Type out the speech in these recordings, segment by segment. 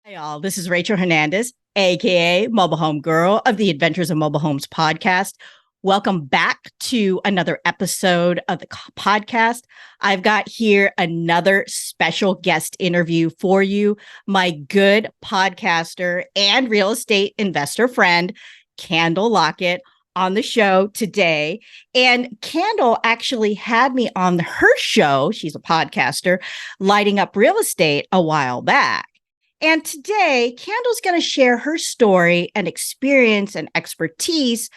Hi, all. This is Rachel Hernandez, aka Mobile Home Girl of the Adventures of Mobile Homes podcast. Welcome back to another episode of the podcast. I've got here another special guest interview for you, my good podcaster and real estate investor friend, Candle Lockett, on the show today. And Candle actually had me on her show. She's a podcaster, Lighting Up Real Estate, a while back. And today, Candle's going to share her story and experience and expertise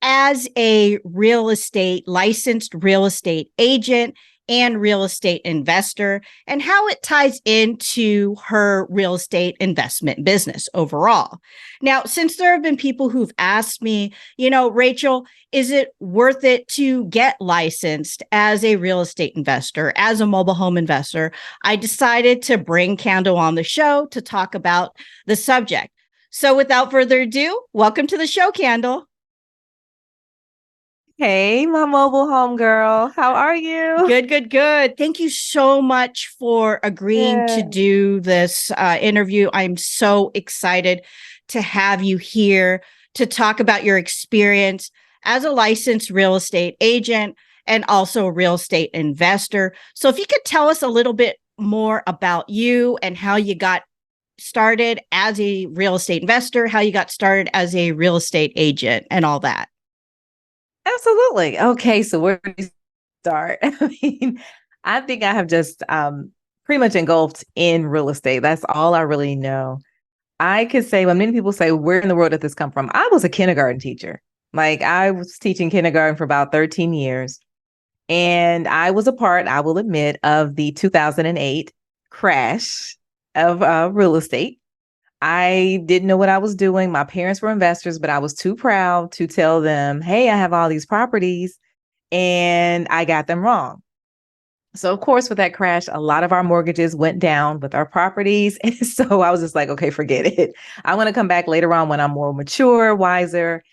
as a licensed real estate agent and real estate investor, and how it ties into her real estate investment business overall. Now, since there have been people who've asked me, Rachel, is it worth it to get licensed as a real estate investor, as a mobile home investor? I decided to bring Candle on the show to talk about the subject. So without further ado, welcome to the show, Candle. Hey, my mobile home girl. How are you? Good. Thank you so much for agreeing to do this interview. I'm so excited to have you here to talk about your experience as a licensed real estate agent and also a real estate investor. So if you could tell us a little bit more about you and how you got started as a real estate investor, how you got started as a real estate agent and all that. Absolutely. Okay, so where do we start? I think I have just pretty much engulfed in real estate. That's all I really know. I could say when many people say, where in the world did this come from? I was a kindergarten teacher. Like I was teaching kindergarten for about 13 years. And I was a part, I will admit, of the 2008 crash of real estate. I didn't know what I was doing. My parents were investors, but I was too proud to tell them, hey, I have all these properties, and I got them wrong. So, of course, with that crash, a lot of our mortgages went down with our properties. And so I was just like, okay, forget it. I want to come back later on when I'm more mature, wiser,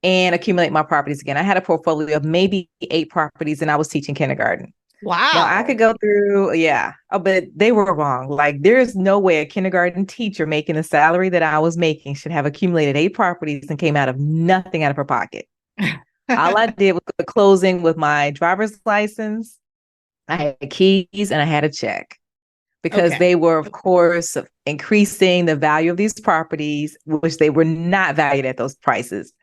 and accumulate my properties again. I had a portfolio of maybe 8 properties, and I was teaching kindergarten. Wow. Now I could go through, but they were wrong. Like there's no way a kindergarten teacher making the salary that I was making should have accumulated 8 properties and came out of nothing out of her pocket. All I did was go to closing with my driver's license. I had keys and I had a check because they were, of course, increasing the value of these properties, which they were not valued at those prices.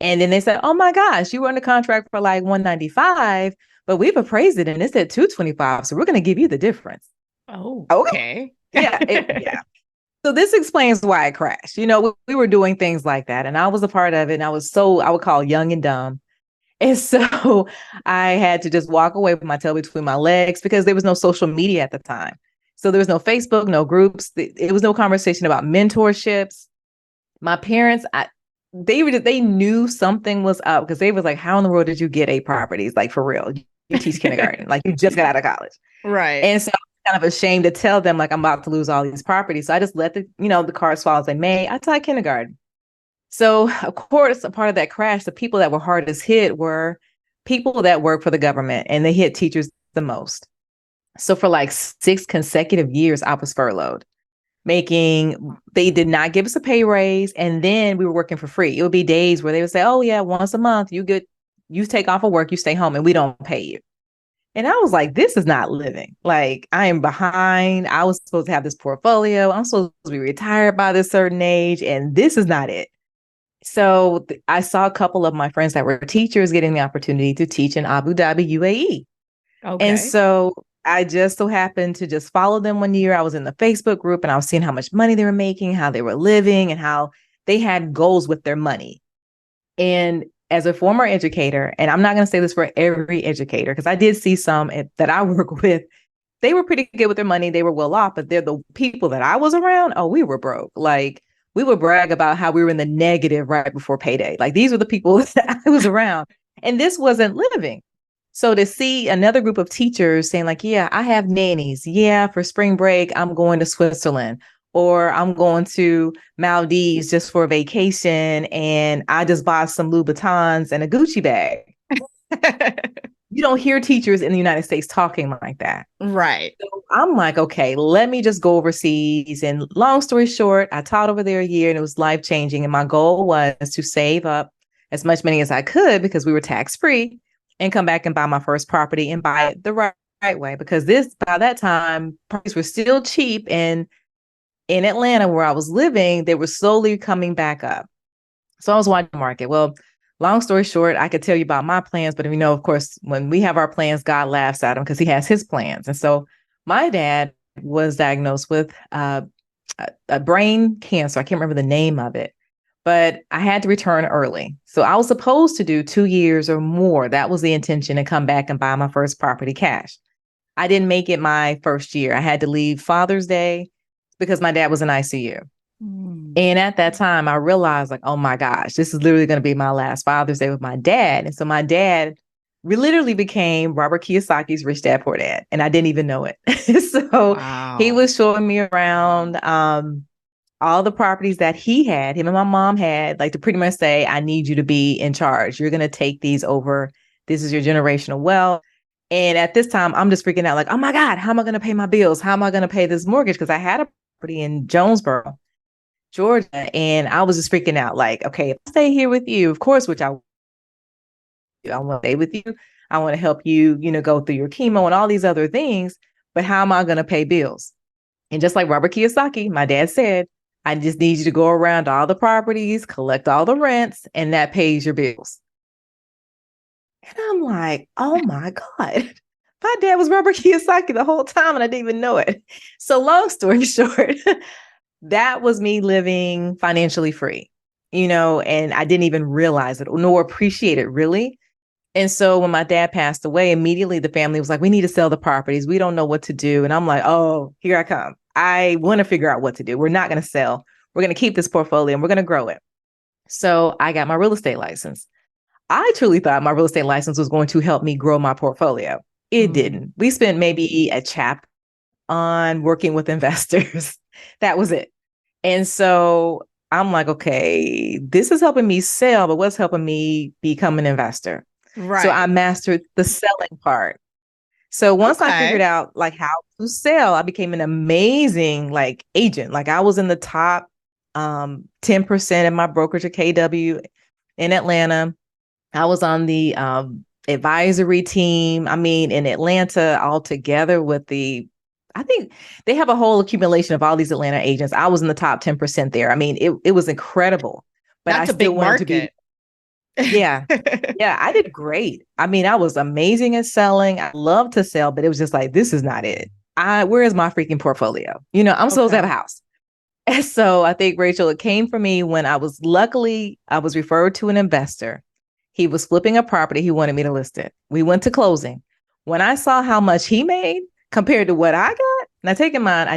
And then they said, oh my gosh, you were under contract for like 195. But we've appraised it and it's at 225. So we're going to give you the difference. Oh, okay. Yeah. So this explains why it crashed. We were doing things like that. And I was a part of it. And I was I would call young and dumb. And so I had to just walk away with my tail between my legs because there was no social media at the time. So there was no Facebook, no groups. It was no conversation about mentorships. My parents, they knew something was up because they was like, how in the world did you get 8 properties? Like for real, you teach kindergarten, like you just got out of college. Right. And so I'm kind of ashamed to tell them like I'm about to lose all these properties. So I just let the cards fall as they may. I taught kindergarten. So of course, a part of that crash, the people that were hardest hit were people that work for the government, and they hit teachers the most. So for like 6 consecutive years, I was furloughed. They did not give us a pay raise. And then we were working for free. It would be days where they would say, oh yeah, once a month, you take off of work, you stay home and we don't pay you. And I was like, this is not living. Like I am behind. I was supposed to have this portfolio. I'm supposed to be retired by this certain age. And this is not it. So I saw a couple of my friends that were teachers getting the opportunity to teach in Abu Dhabi, UAE. Okay. And so I just so happened to just follow them one year. I was in the Facebook group and I was seeing how much money they were making, how they were living, and how they had goals with their money. And as a former educator, and I'm not going to say this for every educator, because I did see some that I work with, they were pretty good with their money. They were well off, but they're the people that I was around. Oh, we were broke. Like we would brag about how we were in the negative right before payday. Like these were the people that I was around. And this wasn't living. So to see another group of teachers saying like, yeah, I have nannies. Yeah, for spring break, I'm going to Switzerland or I'm going to Maldives just for a vacation. And I just bought some Louboutins and a Gucci bag. You don't hear teachers in the United States talking like that. Right. So I'm like, okay, let me just go overseas. And long story short, I taught over there a year and it was life changing. And my goal was to save up as much money as I could because we were tax free and come back and buy my first property and buy it the right way. Because by that time, prices were still cheap. And in Atlanta, where I was living, they were slowly coming back up. So I was watching the market. Well, long story short, I could tell you about my plans, but of course, when we have our plans, God laughs at him because he has his plans. And so my dad was diagnosed with a brain cancer. I can't remember the name of it, but I had to return early. So I was supposed to do 2 years or more. That was the intention, and come back and buy my first property cash. I didn't make it my first year. I had to leave Father's Day because my dad was in ICU. And at that time, I realized, like, oh my gosh, this is literally going to be my last Father's Day with my dad. And so my dad literally became Robert Kiyosaki's Rich Dad Poor Dad, and I didn't even know it. So he Wow. was showing me around all the properties that him and my mom had, like to pretty much say, I need you to be in charge. You're going to take these over. This is your generational wealth. And at this time, I'm just freaking out, like, oh my God, how am I going to pay my bills? How am I going to pay this mortgage? Because I had a property in Jonesboro, Georgia. And I was just freaking out, like, okay, if I stay here with you, of course, which I want to stay with you. I want to help you, go through your chemo and all these other things. But how am I going to pay bills? And just like Robert Kiyosaki, my dad said, I just need you to go around all the properties, collect all the rents, and that pays your bills. And I'm like, oh my God. My dad was Robert Kiyosaki the whole time and I didn't even know it. So long story short, that was me living financially free, and I didn't even realize it nor appreciate it really. And so when my dad passed away, immediately the family was like, we need to sell the properties. We don't know what to do. And I'm like, oh, here I come. I want to figure out what to do. We're not going to sell. We're going to keep this portfolio and we're going to grow it. So I got my real estate license. I truly thought my real estate license was going to help me grow my portfolio. It didn't. We spent maybe a chapter on working with investors. That was it. And so I'm like, okay, this is helping me sell, but what's helping me become an investor? Right. So I mastered the selling part. So once I figured out like how to sell, I became an amazing like agent. Like I was in the top 10% in my brokerage at KW in Atlanta. I was on the advisory team. I mean, in Atlanta altogether I think they have a whole accumulation of all these Atlanta agents. I was in the top 10% there. I mean, it was incredible, but That's I a still big wanted market. to be. Yeah. Yeah, I did great. I mean, I was amazing at selling. I love to sell, but it was just like, this is not it. Where is my freaking portfolio? I'm supposed to have a house. And so I think, Rachel, it came from me when I was referred to an investor. He was flipping a property. He wanted me to list it. We went to closing. When I saw how much he made compared to what I got, now take in mind,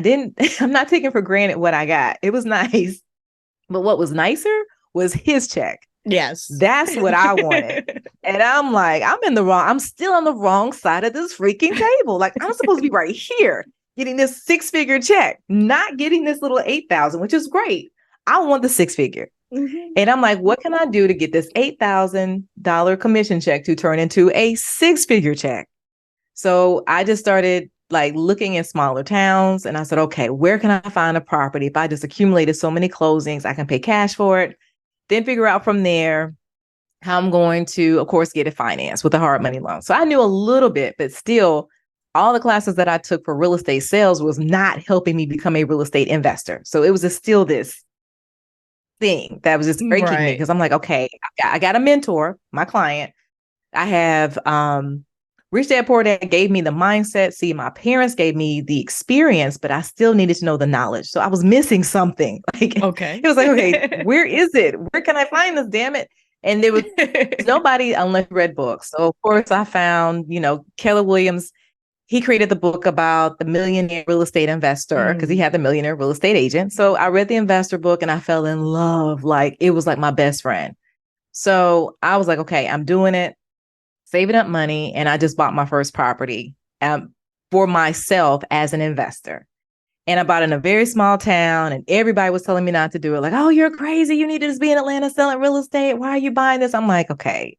I'm not taking for granted what I got. It was nice. But what was nicer was his check. Yes. That's what I wanted. And I'm like, I'm still on the wrong side of this freaking table. Like I'm supposed to be right here getting this 6-figure check, not getting this little 8,000, which is great. I want the 6-figure. Mm-hmm. And I'm like, what can I do to get this $8,000 commission check to turn into a 6-figure check? So I just started like looking in smaller towns and I said, okay, where can I find a property? If I just accumulated so many closings, I can pay cash for it. Then figure out from there how I'm going to, of course, get it financed with a hard money loan. So I knew a little bit, but still, all the classes that I took for real estate sales was not helping me become a real estate investor. So it was just still this thing that was just breaking me because I'm like, okay, I got a mentor, my client. I have Rich Dad Poor Dad gave me the mindset. See, my parents gave me the experience, but I still needed to know the knowledge. So I was missing something. Like, okay. It was like, okay, where is it? Where can I find this? Damn it. And there was nobody unless you read books. So of course I found, Keller Williams. He created the book about the millionaire real estate investor because he had the millionaire real estate agent. So I read the investor book and I fell in love. Like it was like my best friend. So I was like, okay, I'm doing it, saving up money. And I just bought my first property for myself as an investor. And I bought in a very small town and everybody was telling me not to do it. Like, oh, you're crazy. You need to just be in Atlanta selling real estate. Why are you buying this? I'm like, okay,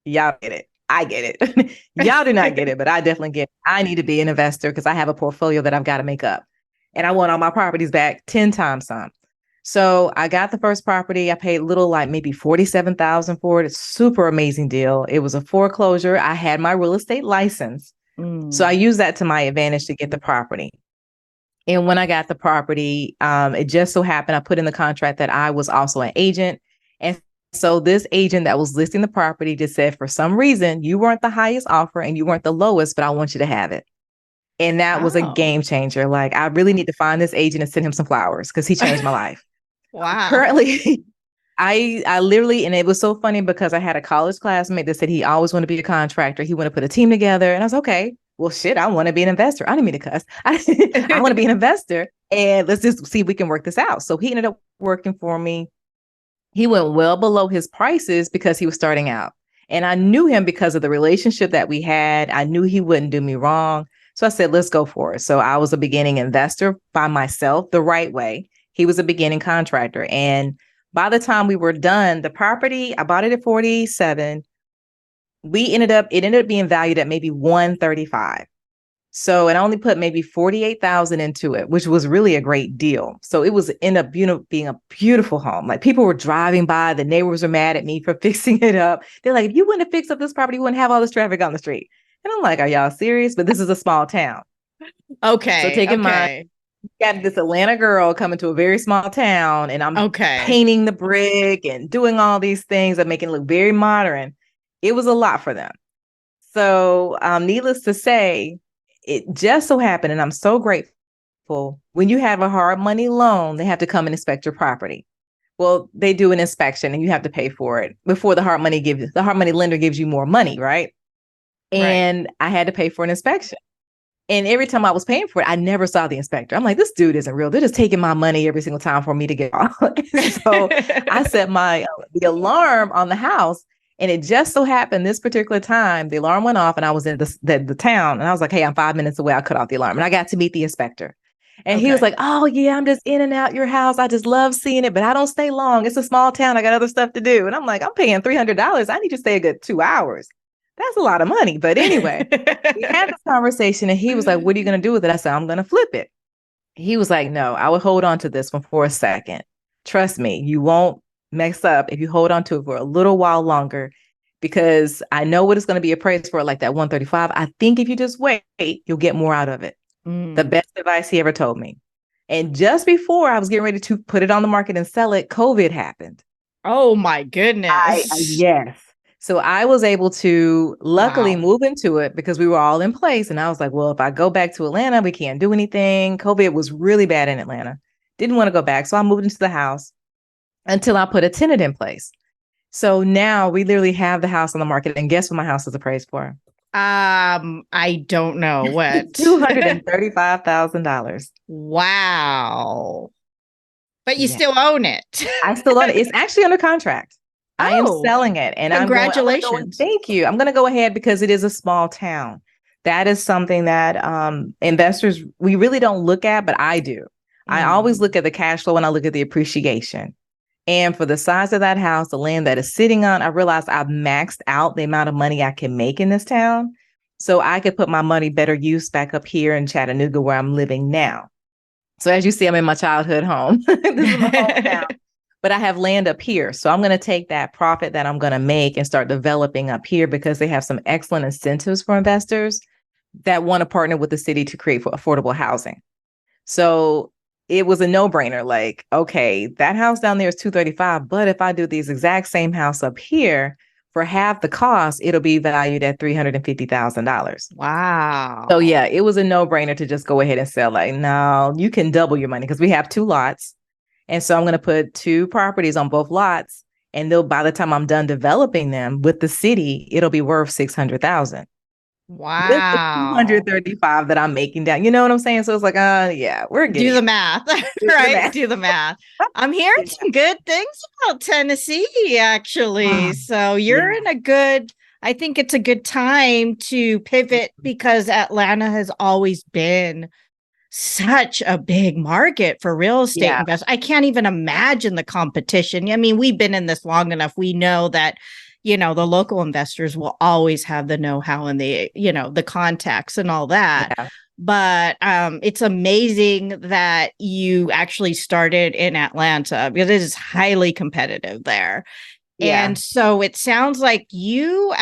y'all get it. I get it. Y'all do not get it, but I definitely get it. I need to be an investor because I have a portfolio that I've got to make up. And I want all my properties back 10 times some. So I got the first property. I paid little, like maybe 47,000 for it. It's super amazing deal. It was a foreclosure. I had my real estate license. So I used that to my advantage to get the property. And when I got the property, it just so happened I put in the contract that I was also an agent. And so this agent that was listing the property just said, for some reason, you weren't the highest offer and you weren't the lowest, but I want you to have it. And that was a game changer. Like, I really need to find this agent and send him some flowers because he changed my life. Wow. Currently, I literally, and it was so funny because I had a college classmate that said he always wanted to be a contractor. He wanted to put a team together. And I was okay. Well, shit, I want to be an investor. I didn't mean to cuss. I want to be an investor. And let's just see if we can work this out. So he ended up working for me. He went well below his prices because he was starting out. And I knew him because of the relationship that we had. I knew he wouldn't do me wrong. So I said, let's go for it. So I was a beginning investor by myself the right way. He was a beginning contractor. And by the time we were done, the property, I bought it at 47. It ended up being valued at maybe 135. So it only put maybe 48,000 into it, which was really a great deal. So it was end up being a beautiful home. Like, people were driving by, the neighbors were mad at me for fixing it up. They're like, if you wouldn't have fixed up this property, you wouldn't have all this traffic on the street. And I'm like, are y'all serious? But this is a small town. Okay. So take in mind, you got this Atlanta girl coming to a very small town, and I'm painting the brick and doing all these things that make it look very modern. It was a lot for them. So needless to say, it just so happened, and I'm so grateful, when you have a hard money loan, they have to come and inspect your property. Well, they do an inspection and you have to pay for it before the hard money lender gives you more money, right? And I had to pay for an inspection. And every time I was paying for it, I never saw the inspector. I'm like, this dude isn't real. They're just taking my money every single time for me to get off. So I set the alarm on the house. And it just so happened this particular time, the alarm went off and I was in the town. And I was like, hey, I'm 5 minutes away. I'll cut off the alarm. And I got to meet the inspector. And he was like, oh, yeah, I'm just in and out your house. I just love seeing it, but I don't stay long. It's a small town. I got other stuff to do. And I'm like, I'm paying $300. I need to stay a good 2 hours. That's a lot of money. But anyway, we had this conversation and he was like, what are you going to do with it? I said, I'm going to flip it. He was like, no, I would hold on to this one for a second. Trust me, you won't mess up if you hold on to it for a little while longer, because I know what it's going to be appraised for, like that 135. I think if you just wait, you'll get more out of it. The best advice he ever told me. And just before I was getting ready to put it on the market and sell it, COVID happened. Oh my goodness. Yes. So I was able to luckily move into it because we were all in place. And I was like, well, if I go back to Atlanta, we can't do anything. COVID was really bad in Atlanta. Didn't want to go back. So I moved into the house until I put a tenant in place. So now we literally have the house on the market. And guess what my house is appraised for? I don't know what. $235,000. Wow. But you still own it. I still own it. It's actually under contract. I am selling it. And congratulations. Thank you. I'm going to go ahead because it is a small town. That is something that investors, we really don't look at, but I do. I always look at the cash flow and I look at the appreciation. And for the size of that house, the land that is sitting on, I realized I've maxed out the amount of money I can make in this town. So I could put my money better use back up here in Chattanooga where I'm living now. So as you see, I'm in my childhood home. This is my hometown. But I have land up here. So I'm going to take that profit that I'm going to make and start developing up here because they have some excellent incentives for investors that want to partner with the city to create for affordable housing. So it was a no-brainer. Like, okay, that house down there is $235, but if I do this exact same house up here for half the cost, it'll be valued at $350,000. Wow. So yeah, it was a no-brainer to just go ahead and sell. Like, no, you can double your money because we have 2 lots. And so I'm going to put 2 properties on both lots. And by the time I'm done developing them with the city, it'll be worth $600,000. Wow. With the 235 that I'm making down. You know what I'm saying? So it's like, yeah, we're good. Do the math. Right? Do the math. I'm hearing some good things about Tennessee, actually. So you're in a good, I think it's a good time to pivot because Atlanta has always been such a big market for real estate investors. I can't even imagine the competition. I mean, we've been in this long enough. We know that, the local investors will always have the know-how and the contacts and all that. Yeah. But it's amazing that you actually started in Atlanta because it is highly competitive there. Yeah. And so it sounds like your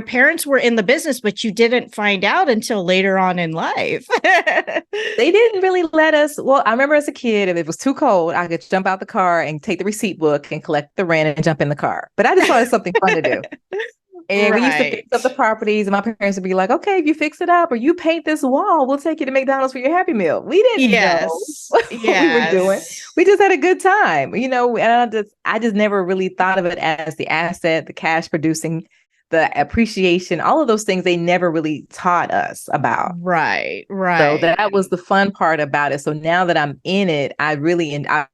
parents were in the business, but you didn't find out until later on in life. They didn't really let us. Well, I remember as a kid, if it was too cold, I could jump out the car and take the receipt book and collect the rent and jump in the car. But I just thought it's something fun to do. And we used to fix Right. up the properties, and my parents would be like, okay, if you fix it up or you paint this wall, we'll take you to McDonald's for your Happy Meal. We didn't know Yes. what we were doing. Yes. We just had a good time, and I just never really thought of it as the asset, the cash producing, the appreciation, all of those things they never really taught us about. Right. So Right. that was the fun part about it. So now that I'm in it, I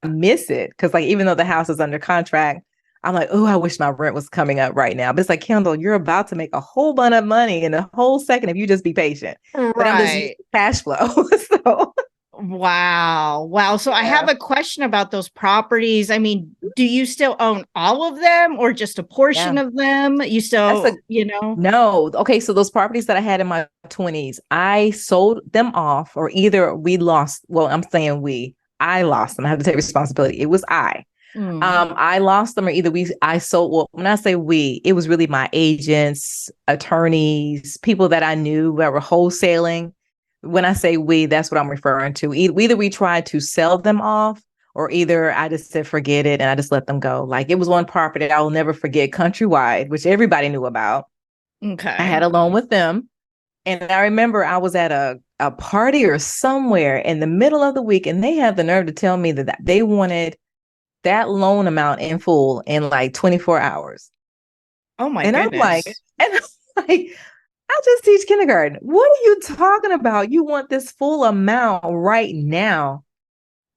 miss it because like even though the house is under contract, I'm like, oh, I wish my rent was coming up right now. But it's like, Kendall, you're about to make a whole bunch of money in a whole second if you just be patient. But I'm just using Right. cash flow. So Wow. Wow. So I yeah, have a question about those properties. I mean, do you still own all of them or just a portion yeah. of them? You That's a still. no. Okay, so those properties that I had in my 20s, I sold them off, or either we lost. Well, I'm saying I lost them. I have to take responsibility. It was I. Mm. I lost them, or either I sold. Well, when I say we, it was really my agents, attorneys, people that I knew that were wholesaling. When I say we, that's what I'm referring to. Either we tried to sell them off, or either I just said forget it and I just let them go. Like it was one property I will never forget, Countrywide, which everybody knew about. I Okay. had a loan with them. And I remember I was at a party or somewhere in the middle of the week, and they had the nerve to tell me that they wanted that loan amount in full in like 24 hours. Oh my And I'm like, goodness. and I'm like, I just teach kindergarten. What are you talking about? You want this full amount right now?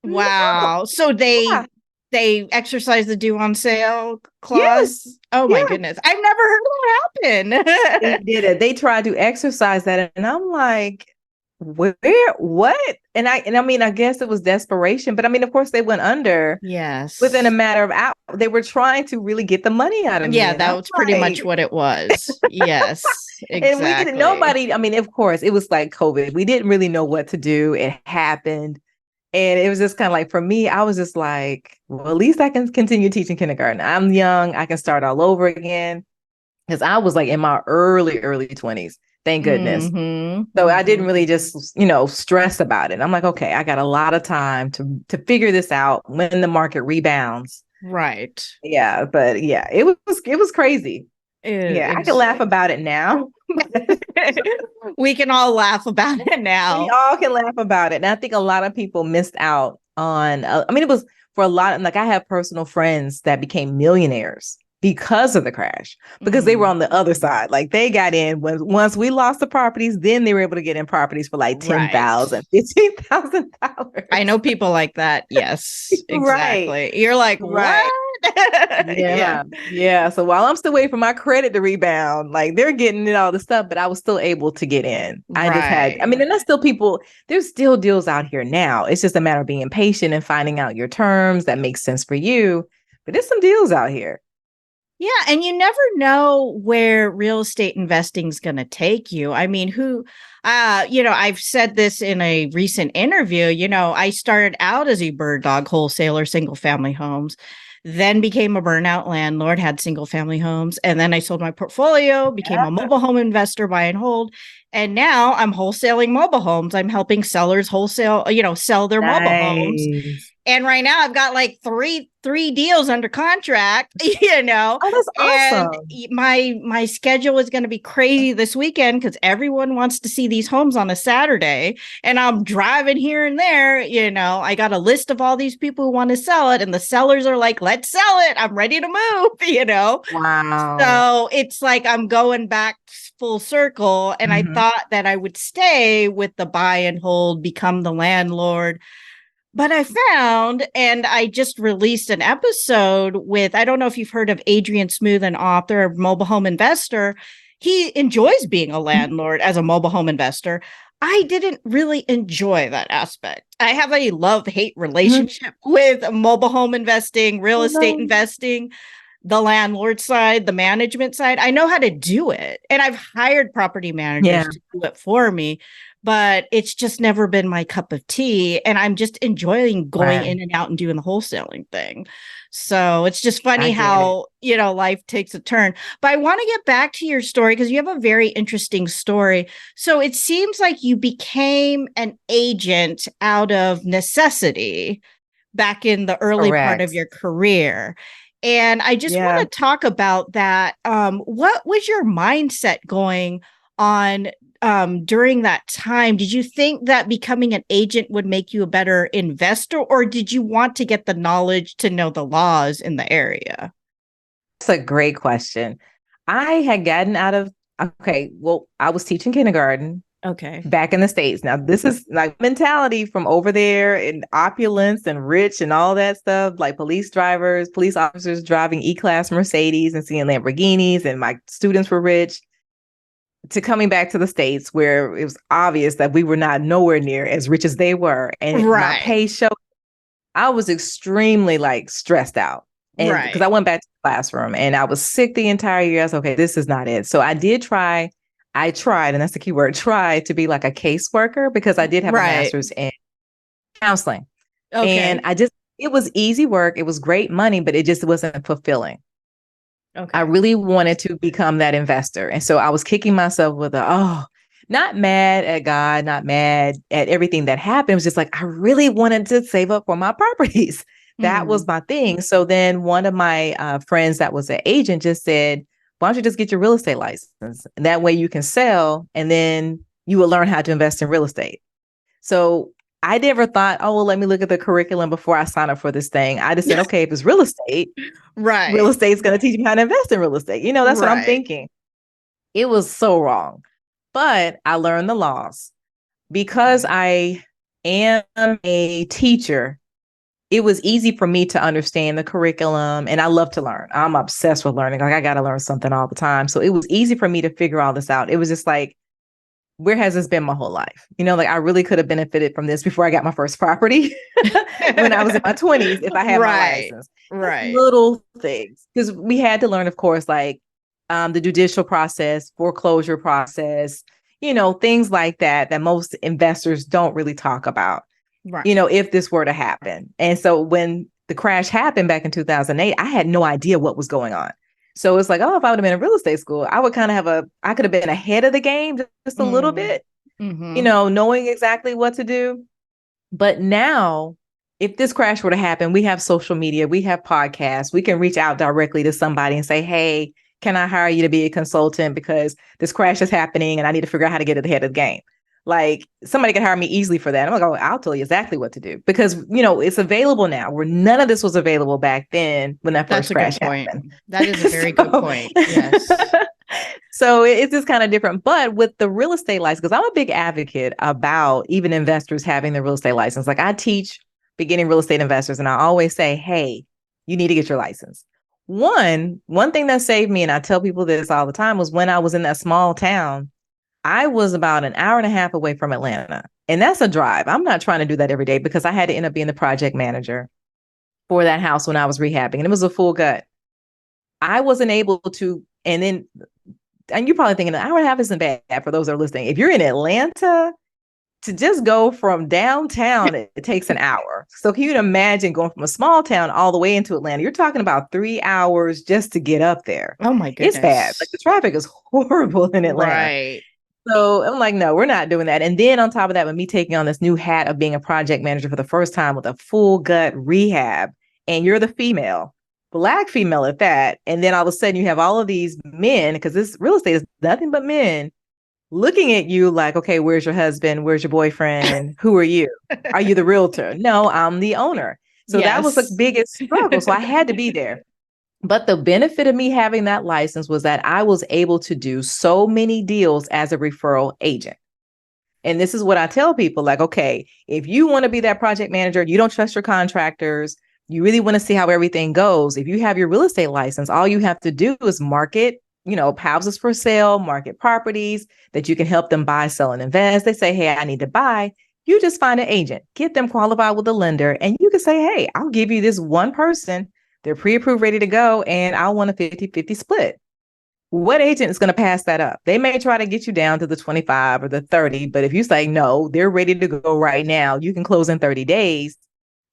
No. Wow. So Yeah. they exercise the due on sale clause. Yes. Oh my Yeah. goodness. I've never heard that They happen. did it. They tried to exercise that. And I'm like, where, what? And I mean, I guess it was desperation, but I mean, of course, they went under within a Yes. matter of hours. They were trying to really get the money out of me. Yeah, And that I'm was pretty much like, what it was. Yes, and we didn't, exactly. nobody, I mean, of course, it was like COVID. We didn't really know what to do. It happened. And it was just kind of like, for me, I was just like, well, at least I can continue teaching kindergarten. I'm young. I can start all over again. Because I was like in my early 20s. Thank goodness. Mm-hmm. So I didn't Mm-hmm. really just, stress about it. I'm like, okay, I got a lot of time to figure this out when the market rebounds. Right. Yeah, but yeah, it was crazy. Yeah, I can It's laugh about it now. we can all laugh about it We now. all can laugh about it. And I think a lot of people missed out on, I mean, it was for a lot, like I have personal friends that became millionaires because of the crash, because they were Mm, on the other side. Like they got in once we lost the properties, then they were able to get in properties for like right. $10,000, $15,000. I know people like that. Yes, Right. exactly. You're like, Right. what? Yeah. Yeah. Yeah. So while I'm still waiting for my credit to rebound, like they're getting all the stuff, but I was still able to get in. I Right. mean, and that's still people, there's still deals out here now. It's just a matter of being patient and finding out your terms that makes sense for you. But there's some deals out here. Yeah, and you never know where real estate investing is going to take you. I mean, I've said this in a recent interview, I started out as a bird dog wholesaler, single family homes, then became a burnout landlord, had single family homes, and then I sold my portfolio, became a mobile home investor, buy and hold, and now I'm wholesaling mobile homes. I'm helping sellers wholesale, sell their mobile homes. Nice. And right now I've got like three deals under contract, Oh, that's and awesome. my schedule is going to be crazy this weekend because everyone wants to see these homes on a Saturday, and I'm driving here and there. I got a list of all these people who want to sell it, and the sellers are like, "Let's sell it. I'm ready to move." Wow. So it's like I'm going back full circle, and I Mhm. thought that I would stay with the buy and hold, become the landlord, but I found, and I just released an episode with, I don't know if you've heard of Adrian Smooth, an author, mobile home investor. He enjoys being a landlord as a mobile home investor. I didn't really enjoy that aspect. I have a love hate Mhm. relationship with mobile home investing, real Oh, estate no. investing, the landlord side, the management side. I know how to do it. And I've hired property managers Yeah. to do it for me, but it's just never been my cup of tea. And I'm just enjoying going Right. in and out and doing the wholesaling thing. So it's just funny I get it. how, life takes a turn. But I want to get back to your story because you have a very interesting story. So it seems like you became an agent out of necessity back in the early part of Correct. your career. And I just want Yeah. to talk about that. What was your mindset going on during that time? Did you think that becoming an agent would make you a better investor, or did you want to get the knowledge to know the laws in the area? That's a great question. I had gotten out of, okay, well, I was teaching kindergarten Okay. back in the States. Now, this is like mentality from over there in opulence and rich and all that stuff, like police officers driving E-Class Mercedes and seeing Lamborghinis, and my students were rich, to coming back to the States where it was obvious that we were not nowhere near as rich as they were. And my Right. pay showed. I was extremely like stressed out. And because Right. I went back to the classroom and I was sick the entire year. I was okay, this is not it. So I tried, and that's the key word, try to be like a caseworker because I did have a Right. master's in counseling. And Okay. it was easy work. It was great money, but it just wasn't fulfilling. I Okay. really wanted to become that investor. And so I was kicking myself with not mad at God, not mad at everything that happened. It was just like, I really wanted to save up for my properties. That was Mm. my thing. So then one of my friends that was an agent just said, why don't you just get your real estate license? And that way you can sell, and then you will learn how to invest in real estate. So I never thought, oh, well, let me look at the curriculum before I sign up for this thing. I just said, okay, if it's real Right. estate is going to teach me how to invest in real estate. That's what I'm Right. thinking. It was so wrong. But I learned the laws because Right. I am a teacher. It was easy for me to understand the curriculum, and I love to learn. I'm obsessed with learning. Like I got to learn something all the time. So it was easy for me to figure all this out. It was just like, where has this been my whole life? Like I really could have benefited from this before I got my first property when I was in my 20s if I had my Right. license. Just Right. little things. Because we had to learn, of course, like the judicial process, foreclosure process, things like that, that most investors don't really talk about, Right. if this were to happen. And so when the crash happened back in 2008, I had no idea what was going on. So it's like, oh, if I would have been in real estate school, I would kind of I could have been ahead of the game just a little Mm. bit, Mm-hmm. knowing exactly what to do. But now, if this crash were to happen, we have social media, we have podcasts, we can reach out directly to somebody and say, hey, can I hire you to be a consultant because this crash is happening and I need to figure out how to get ahead of the game. Like somebody can hire me easily for that. I'm like, oh, I'll tell you exactly what to do because, it's available now where none of this was available back then when that That's first a good crash point. happened. That is a very good point. Yes. So it's just kind of different. But with the real estate license, because I'm a big advocate about even investors having the real estate license. Like I teach beginning real estate investors, and I always say, hey, you need to get your license. One thing that saved me, and I tell people this all the time, was when I was in that small town. I was about an hour and a half away from Atlanta. And that's a drive. I'm not trying to do that every day because I had to end up being the project manager for that house when I was rehabbing. And it was a full gut. I wasn't able to, and you're probably thinking an hour and a half isn't bad for those that are listening. If you're in Atlanta, to just go from downtown, it takes an hour. So can you imagine going from a small town all the way into Atlanta? You're talking about 3 hours just to get up there. Oh my It's bad. Like goodness. the traffic is horrible in Atlanta. Right. So I'm like, no, we're not doing that. And then on top of that, with me taking on this new hat of being a project manager for the first time with a full gut rehab, and you're the female, Black female at that. And then all of a sudden you have all of these men, because this real estate is nothing but men looking at you like, okay, where's your husband? Where's your boyfriend? Who are you? Are you the realtor? No, I'm the owner. So that was the Yes. biggest struggle. So I had to be there. But the benefit of me having that license was that I was able to do so many deals as a referral agent. And this is what I tell people, like, okay, if you want to be that project manager, you don't trust your contractors, you really want to see how everything goes. If you have your real estate license, all you have to do is market, houses for sale, market properties that you can help them buy, sell, and invest. They say, hey, I need to buy. You just find an agent, get them qualified with a lender, and you can say, hey, I'll give you this one person They're pre-approved, ready to go, and I want a 50-50 split. What agent is going to pass that up? They may try to get you down to the 25 or the 30, but if you say no, they're ready to go right now, you can close in 30 days,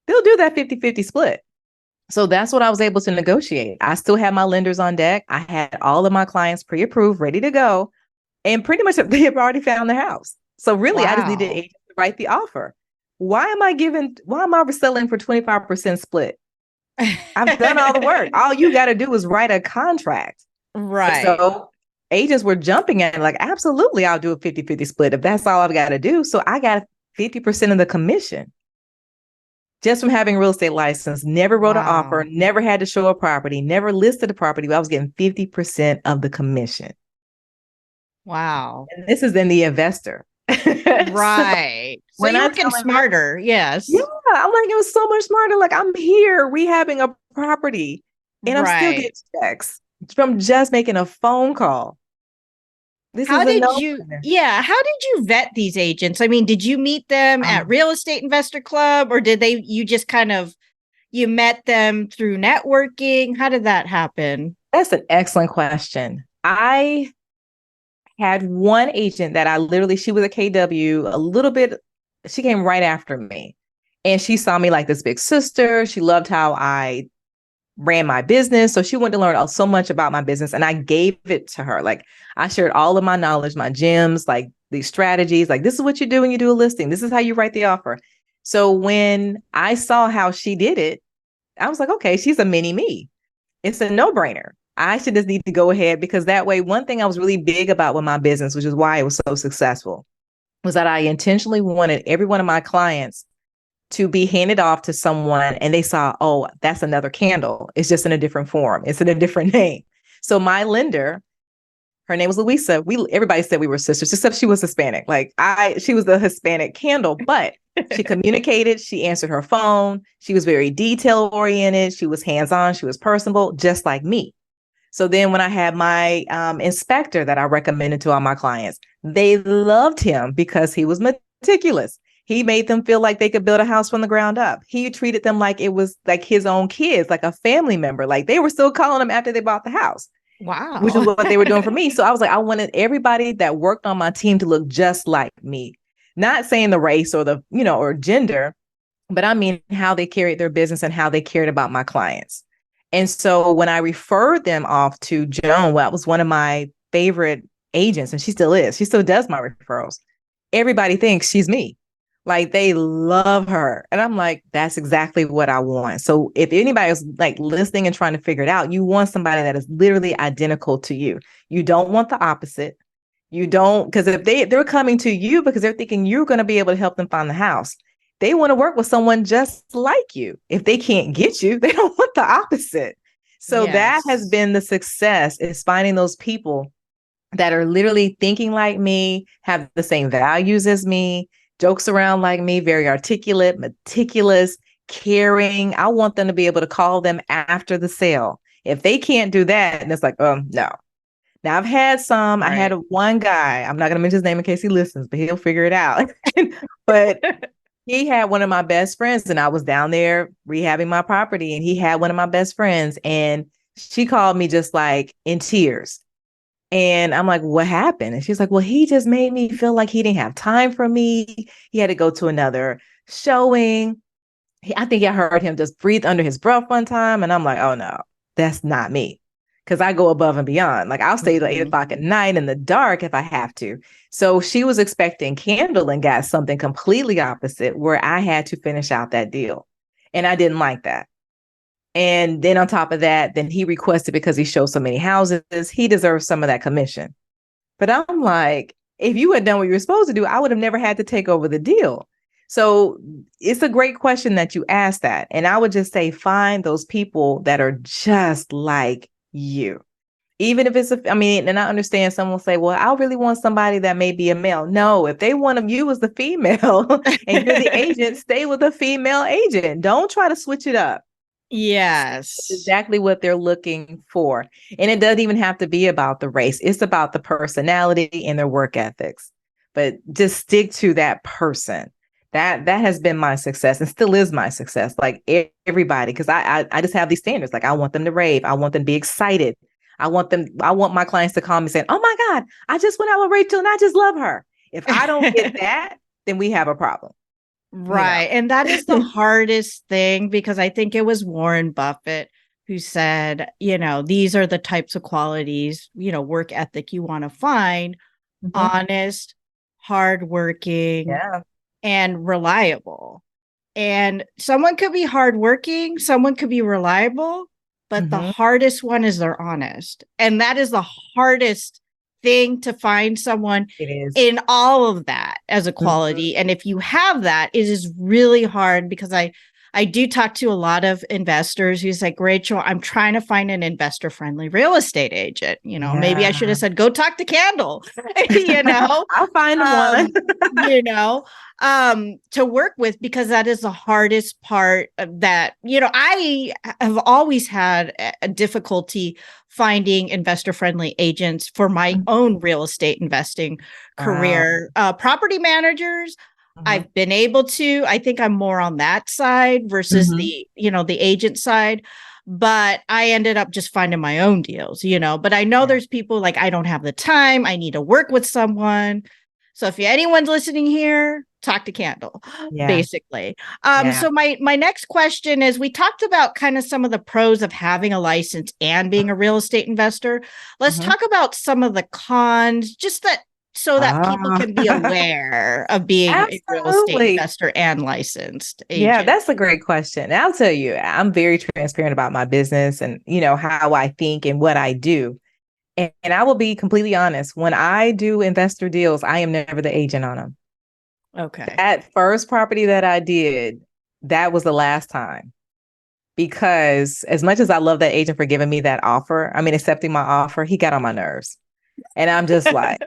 they'll do that 50-50 split. So that's what I was able to negotiate. I still had my lenders on deck. I had all of my clients pre-approved, ready to go, and pretty much they have already found their house. So really, I just needed an Wow. agent to write the offer. Why am I selling for 25% split? I've done all the work. All you got to do is write a contract. Right. So agents were jumping at it like, absolutely, I'll do a 50-50 split if that's all I've got to do. So I got 50% of the commission just from having a real estate license, never wrote an offer, Wow. never had to show a property, never listed a property. But I was getting 50% of the commission. Wow. And this is in the investor. So Right. So when you I were getting tell investors, smarter. yeah, Yes. I'm like, it was so much smarter. Like, I'm here rehabbing a property and I'm still getting Right. checks from just making a phone call. This How is a did you, no-brainer. yeah, how did you vet these agents? I mean, did you meet them at Um, Real Estate Investor Club or did you just kind of, you met them through networking? How did that happen? that's an excellent question. I had one agent that she was a KW, a little bit, she came right after me. And she saw me like this big sister. She loved how I ran my business. So she wanted to learn so much about my business. And I gave it to her. Like, I shared all of my knowledge, my gems, like these strategies. Like, this is what you do when you do a listing. This is how you write the offer. So when I saw how she did it, I was like, okay, she's a mini me. It's a no-brainer. I should just need to go ahead because that way, one thing I was really big about with my business, which is why it was so successful, was that I intentionally wanted every one of my clients to be handed off to someone and they saw, oh, that's another candle. It's just in a different form. It's in a different name. So my lender, her name was Louisa. Everybody said we were sisters, except she was Hispanic. She was the Hispanic candle, but she communicated. She answered her phone. She was very detail oriented. She was hands on. She was personable, just like me. So then when I had my inspector that I recommended to all my clients, they loved him because he was meticulous. He made them feel like they could build a house from the ground up. He treated them like it was like his own kids, like a family member. Like they were still calling him after they bought the house, which is Wow. what they were doing for me. So I was like, I wanted everybody that worked on my team to look just like me. Not saying the race or or gender, but I mean how they carried their business and how they cared about my clients. And so when I referred them off to Joan, well, that was one of my favorite agents, and she still is. She still does my referrals. Everybody thinks she's me. Like they love her. And I'm like, that's exactly what I want. So if anybody is like listening and trying to figure it out, you want somebody that is literally identical to you. You don't want the opposite. You don't, because if they're coming to you because they're thinking you're going to be able to help them find the house, they want to work with someone just like you. If they can't get you, they don't want the opposite. So that has Yes. been the success, is finding those people that are literally thinking like me, have the same values as me, jokes around like me, very articulate, meticulous, caring. I want them to be able to call them after the sale. If they can't do that, and it's like, no. Now I've had some. I had Right. one guy. I'm not going to mention his name in case he listens, but he'll figure it out. But he had one of my best friends, and I was down there rehabbing my property, and he had one of my best friends, and she called me just like in tears. And I'm like, what happened? And she's like, well, he just made me feel like he didn't have time for me. He had to go to another showing. I think I heard him just breathe under his breath one time. And I'm like, oh no, that's not me. Cause I go above and beyond. Like I'll stay till 8 o'clock at night in the dark if I have to. So she was expecting candle and got something completely opposite where I had to finish out that deal. And I didn't like that. And then on top of that, then he requested, because he showed so many houses, he deserves some of that commission. But I'm like, if you had done what you were supposed to do, I would have never had to take over the deal. So it's a great question that you asked that. And I would just say, find those people that are just like you. Even if and I understand someone will say, well, I really want somebody that may be a male. No, if they want you as the female and you're the agent, stay with a female agent. Don't try to switch it up. Yes. Exactly what they're looking for. And it doesn't even have to be about the race. It's about the personality and their work ethics. But just stick to that person. That has been my success and still is my success. Like everybody, because I just have these standards. Like I want them to rave. I want them to be excited. I want my clients to call me saying, "Oh my God, I just went out with Rachel and I just love her." If I don't get that, then we have a problem. Right. And that is the hardest thing, because I think it was Warren Buffett who said, these are the types of qualities, work ethic you want to find: honest, hardworking, Yeah. and reliable. And someone could be hardworking, someone could be reliable, but the hardest one is they're honest. And that is the hardest thing, to find someone It is. in all of that as a quality. And if you have that, it is really hard, because I do talk to a lot of investors who's like, Rachel, I'm trying to find an investor friendly real estate agent. Maybe I should have said, go talk to Candle, I'll find one, to work with, because that is the hardest part of that. I have always had a difficulty finding investor friendly agents for my own real estate investing career. Property managers, I've been able to. I think I'm more on that side versus the agent side. But I ended up just finding my own deals, but I know there's people like, I don't have the time. I need to work with someone. So if anyone's listening here, talk to Candle, basically. So my next question is, we talked about kind of some of the pros of having a license and being a real estate investor. Let's talk about some of the cons, just so that people can be aware of being a real estate investor and licensed agent. Yeah, that's a great question. And I'll tell you, I'm very transparent about my business and, how I think and what I do. And I will be completely honest. When I do investor deals, I am never the agent on them. Okay. That first property that I did, that was the last time. Because as much as I love that agent for giving me that offer, accepting my offer, he got on my nerves. And I'm just like,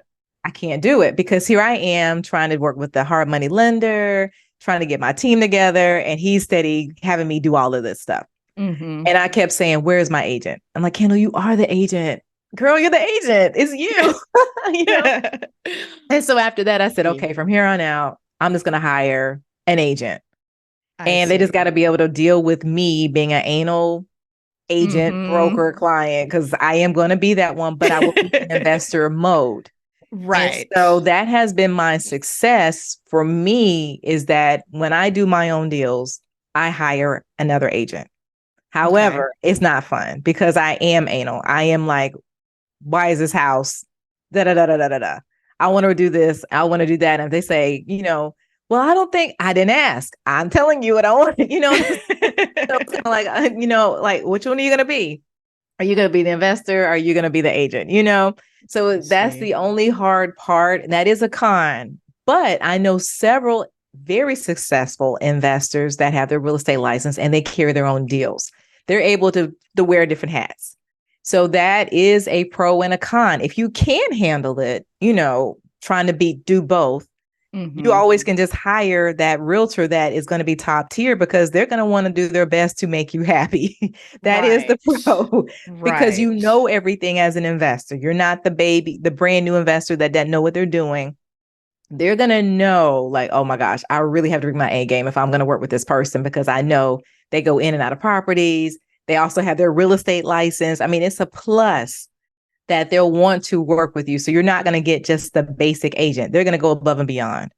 I can't do it, because here I am trying to work with the hard money lender, trying to get my team together. And he's steady having me do all of this stuff. And I kept saying, where's my agent? I'm like, Kendall, you are the agent. Girl, you're the agent. It's you. And so after that, I said, okay, from here on out, I'm just going to hire an agent. And they just got to be able to deal with me being an anal agent, broker, client, because I am going to be that one, but I will be in investor mode. Right. And so that has been my success for me, is that when I do my own deals, I hire another agent. However, it's not fun, because I am anal. I am like, why is this house? Da da da da da da. I want to do this. I want to do that. And if they say, well, I didn't ask. I'm telling you what I want. So kind of like, like, which one are you going to be? Are you going to be the investor? Or are you going to be the agent? So that's the only hard part. And that is a con. But I know several very successful investors that have their real estate license and they carry their own deals. They're able to wear different hats. So that is a pro and a con. If you can handle it, trying to do both, you always can just hire that realtor that is going to be top tier, because they're going to want to do their best to make you happy. That is the pro, because you know everything as an investor. You're not the brand new investor that doesn't know what they're doing. They're going to know, like, oh my gosh, I really have to bring my A game if I'm going to work with this person, because I know they go in and out of properties. They also have their real estate license. It's a plus that they'll want to work with you. So you're not going to get just the basic agent. They're going to go above and beyond,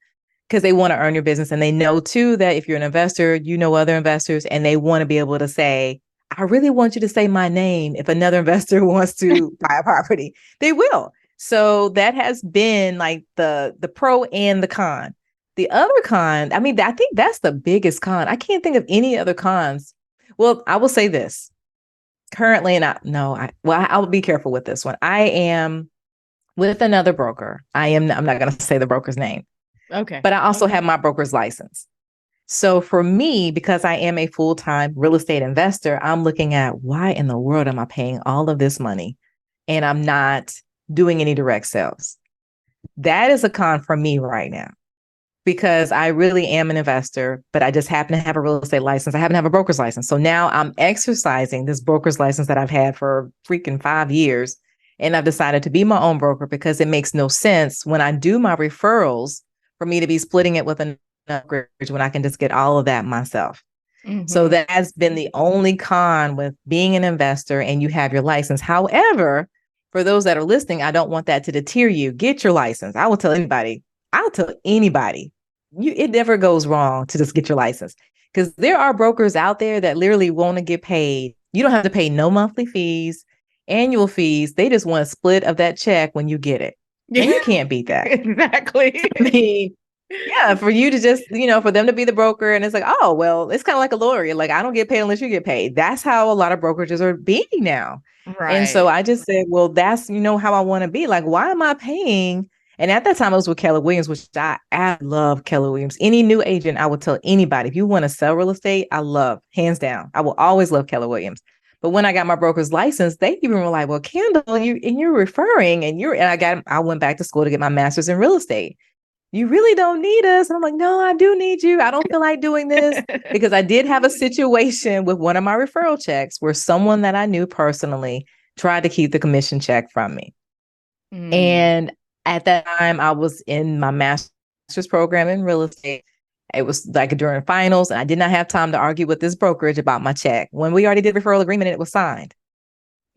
because they want to earn your business. And they know too that if you're an investor, other investors, and they want to be able to say, I really want you to say my name. If another investor wants to buy a property, they will. So that has been like the pro and the con. The other con, I think that's the biggest con. I can't think of any other cons. Well, I will say this. Currently, I will be careful with this one. I am with another broker. I'm not going to say the broker's name. Okay. But I also have my broker's license. So for me, because I am a full-time real estate investor, I'm looking at, why in the world am I paying all of this money and I'm not doing any direct sales? That is a con for me right now, because I really am an investor, but I just happen to have a real estate license. I happen to have a broker's license. So now I'm exercising this broker's license that I've had for freaking 5 years. And I've decided to be my own broker, because it makes no sense when I do my referrals for me to be splitting it with brokerage when I can just get all of that myself. So Mm-hmm. that has been the only con with being an investor and you have your license. However, for those that are listening, I don't want that to deter you. Get your license. I will tell anybody. I'll tell anybody. It never goes wrong to just get your license, because there are brokers out there that literally want to get paid. You don't have to pay no monthly fees, annual fees. They just want a split of that check when you get it. And you can't beat that. Exactly. I mean, yeah, for you to just, for them to be the broker, and it's like, oh, well, it's kind of like a lawyer. Like, I don't get paid unless you get paid. That's how a lot of brokerages are being now. And so Right. I just said, well, that's, how I want to be. Like, why am I paying? And at that time, I was with Keller Williams, which I love Keller Williams. Any new agent, I would tell anybody, if you want to sell real estate, I love, hands down. I will always love Keller Williams. But when I got my broker's license, they even were like, well, Kendall, you're referring, I went back to school to get my master's in real estate. You really don't need us. And I'm like, no, I do need you. I don't feel like doing this, because I did have a situation with one of my referral checks where someone that I knew personally tried to keep the commission check from me. And at that time, I was in my master's program in real estate. It was like during finals, and I did not have time to argue with this brokerage about my check when we already did referral agreement and it was signed.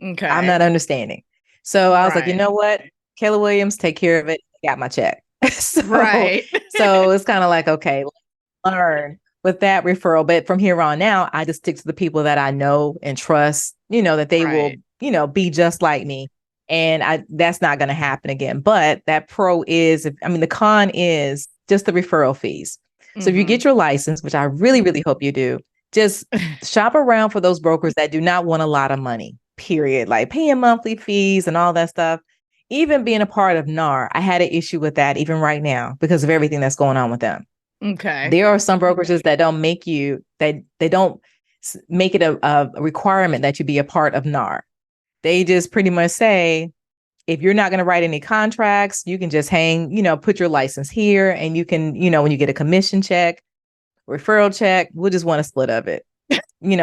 Okay. I'm not understanding. So I was like, you know what? Keller Williams, take care of it. I got my check. So it's kind of like, okay, learn with that referral. But from here on now, I just stick to the people that I know and trust, that they will, be just like me. And that's not going to happen again. But that the con is just the referral fees. So if you get your license, which I really, really hope you do, just shop around for those brokers that do not want a lot of money, period. Like paying monthly fees and all that stuff. Even being a part of NAR, I had an issue with that even right now because of everything that's going on with them. Okay. There are some brokerages that don't make they don't make it a requirement that you be a part of NAR. They just pretty much say, if you're not going to write any contracts, you can just put your license here, and you can, when you get a commission check, referral check, we'll just want a split of it. And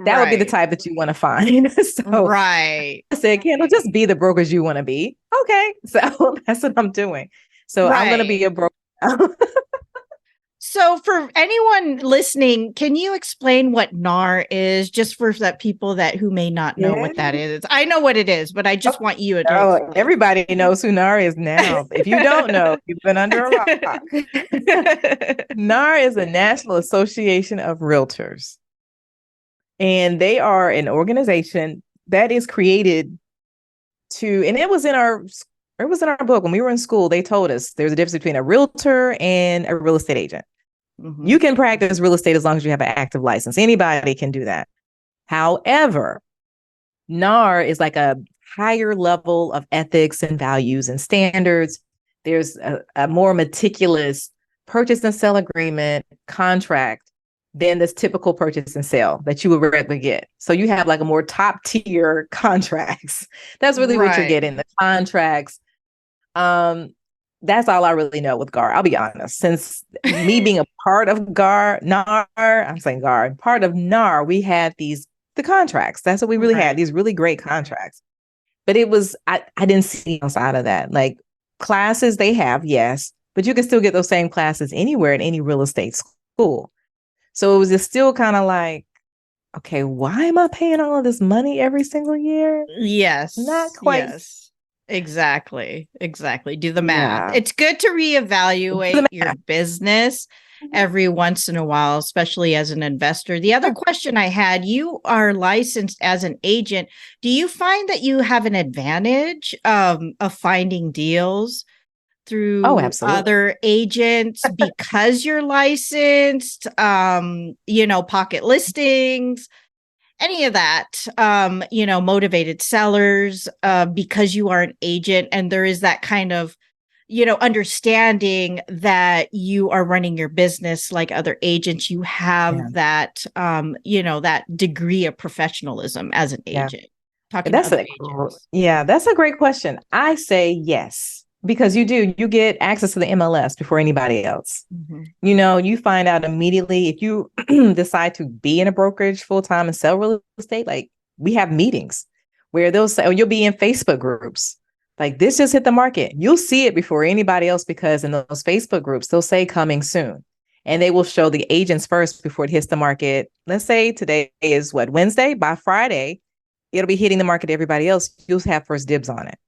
that would be the type that you want to find. So I said, Kendall, just be the brokers you want to be. Okay. So that's what I'm doing. So I'm going to be a broker. So for anyone listening, can you explain what NAR is, just for that people who may not know what that is? I know what it is, but I just want you to everybody knows who NAR is now. If you don't know, you've been under a rock. NAR is the National Association of Realtors. And they are an organization that is created and it was in our book when we were in school. They told us there's a difference between a realtor and a real estate agent. Mm-hmm. You can practice real estate as long as you have an active license. Anybody can do that. However, NAR is like a higher level of ethics and values and standards. There's a more meticulous purchase and sell agreement contract than this typical purchase and sale that you would regularly get. So you have like a more top tier contracts. That's really what you're getting, the contracts. That's all I really know with GAR. I'll be honest. Since me being a part of NAR, part of NAR, we had the contracts. That's what we really had, these really great contracts. But it was, I didn't see outside of that. Like classes they have, yes, but you can still get those same classes anywhere in any real estate school. So it was just still kind of like, okay, why am I paying all of this money every single year? Yes. Not quite. Yes. Exactly. Do the math. It's good to reevaluate your business every once in a while, especially as an investor. The other question I had, you are licensed as an agent. Do you find that you have an advantage of finding deals through other agents because you're licensed, pocket listings, any of that, motivated sellers, because you are an agent and there is that kind of, understanding that you are running your business like other agents, you have that, that degree of professionalism as an agent. That's a great question. I say yes. Because you get access to the MLS before anybody else. Mm-hmm. You find out immediately if you decide to be in a brokerage full-time and sell real estate. Like we have meetings where they'll say, you'll be in Facebook groups. Like this just hit the market. You'll see it before anybody else because in those Facebook groups, they'll say coming soon. and they will show the agents first before it hits the market. Let's say today is what, Wednesday? By Friday, it'll be hitting the market. Everybody else, you'll have first dibs on it.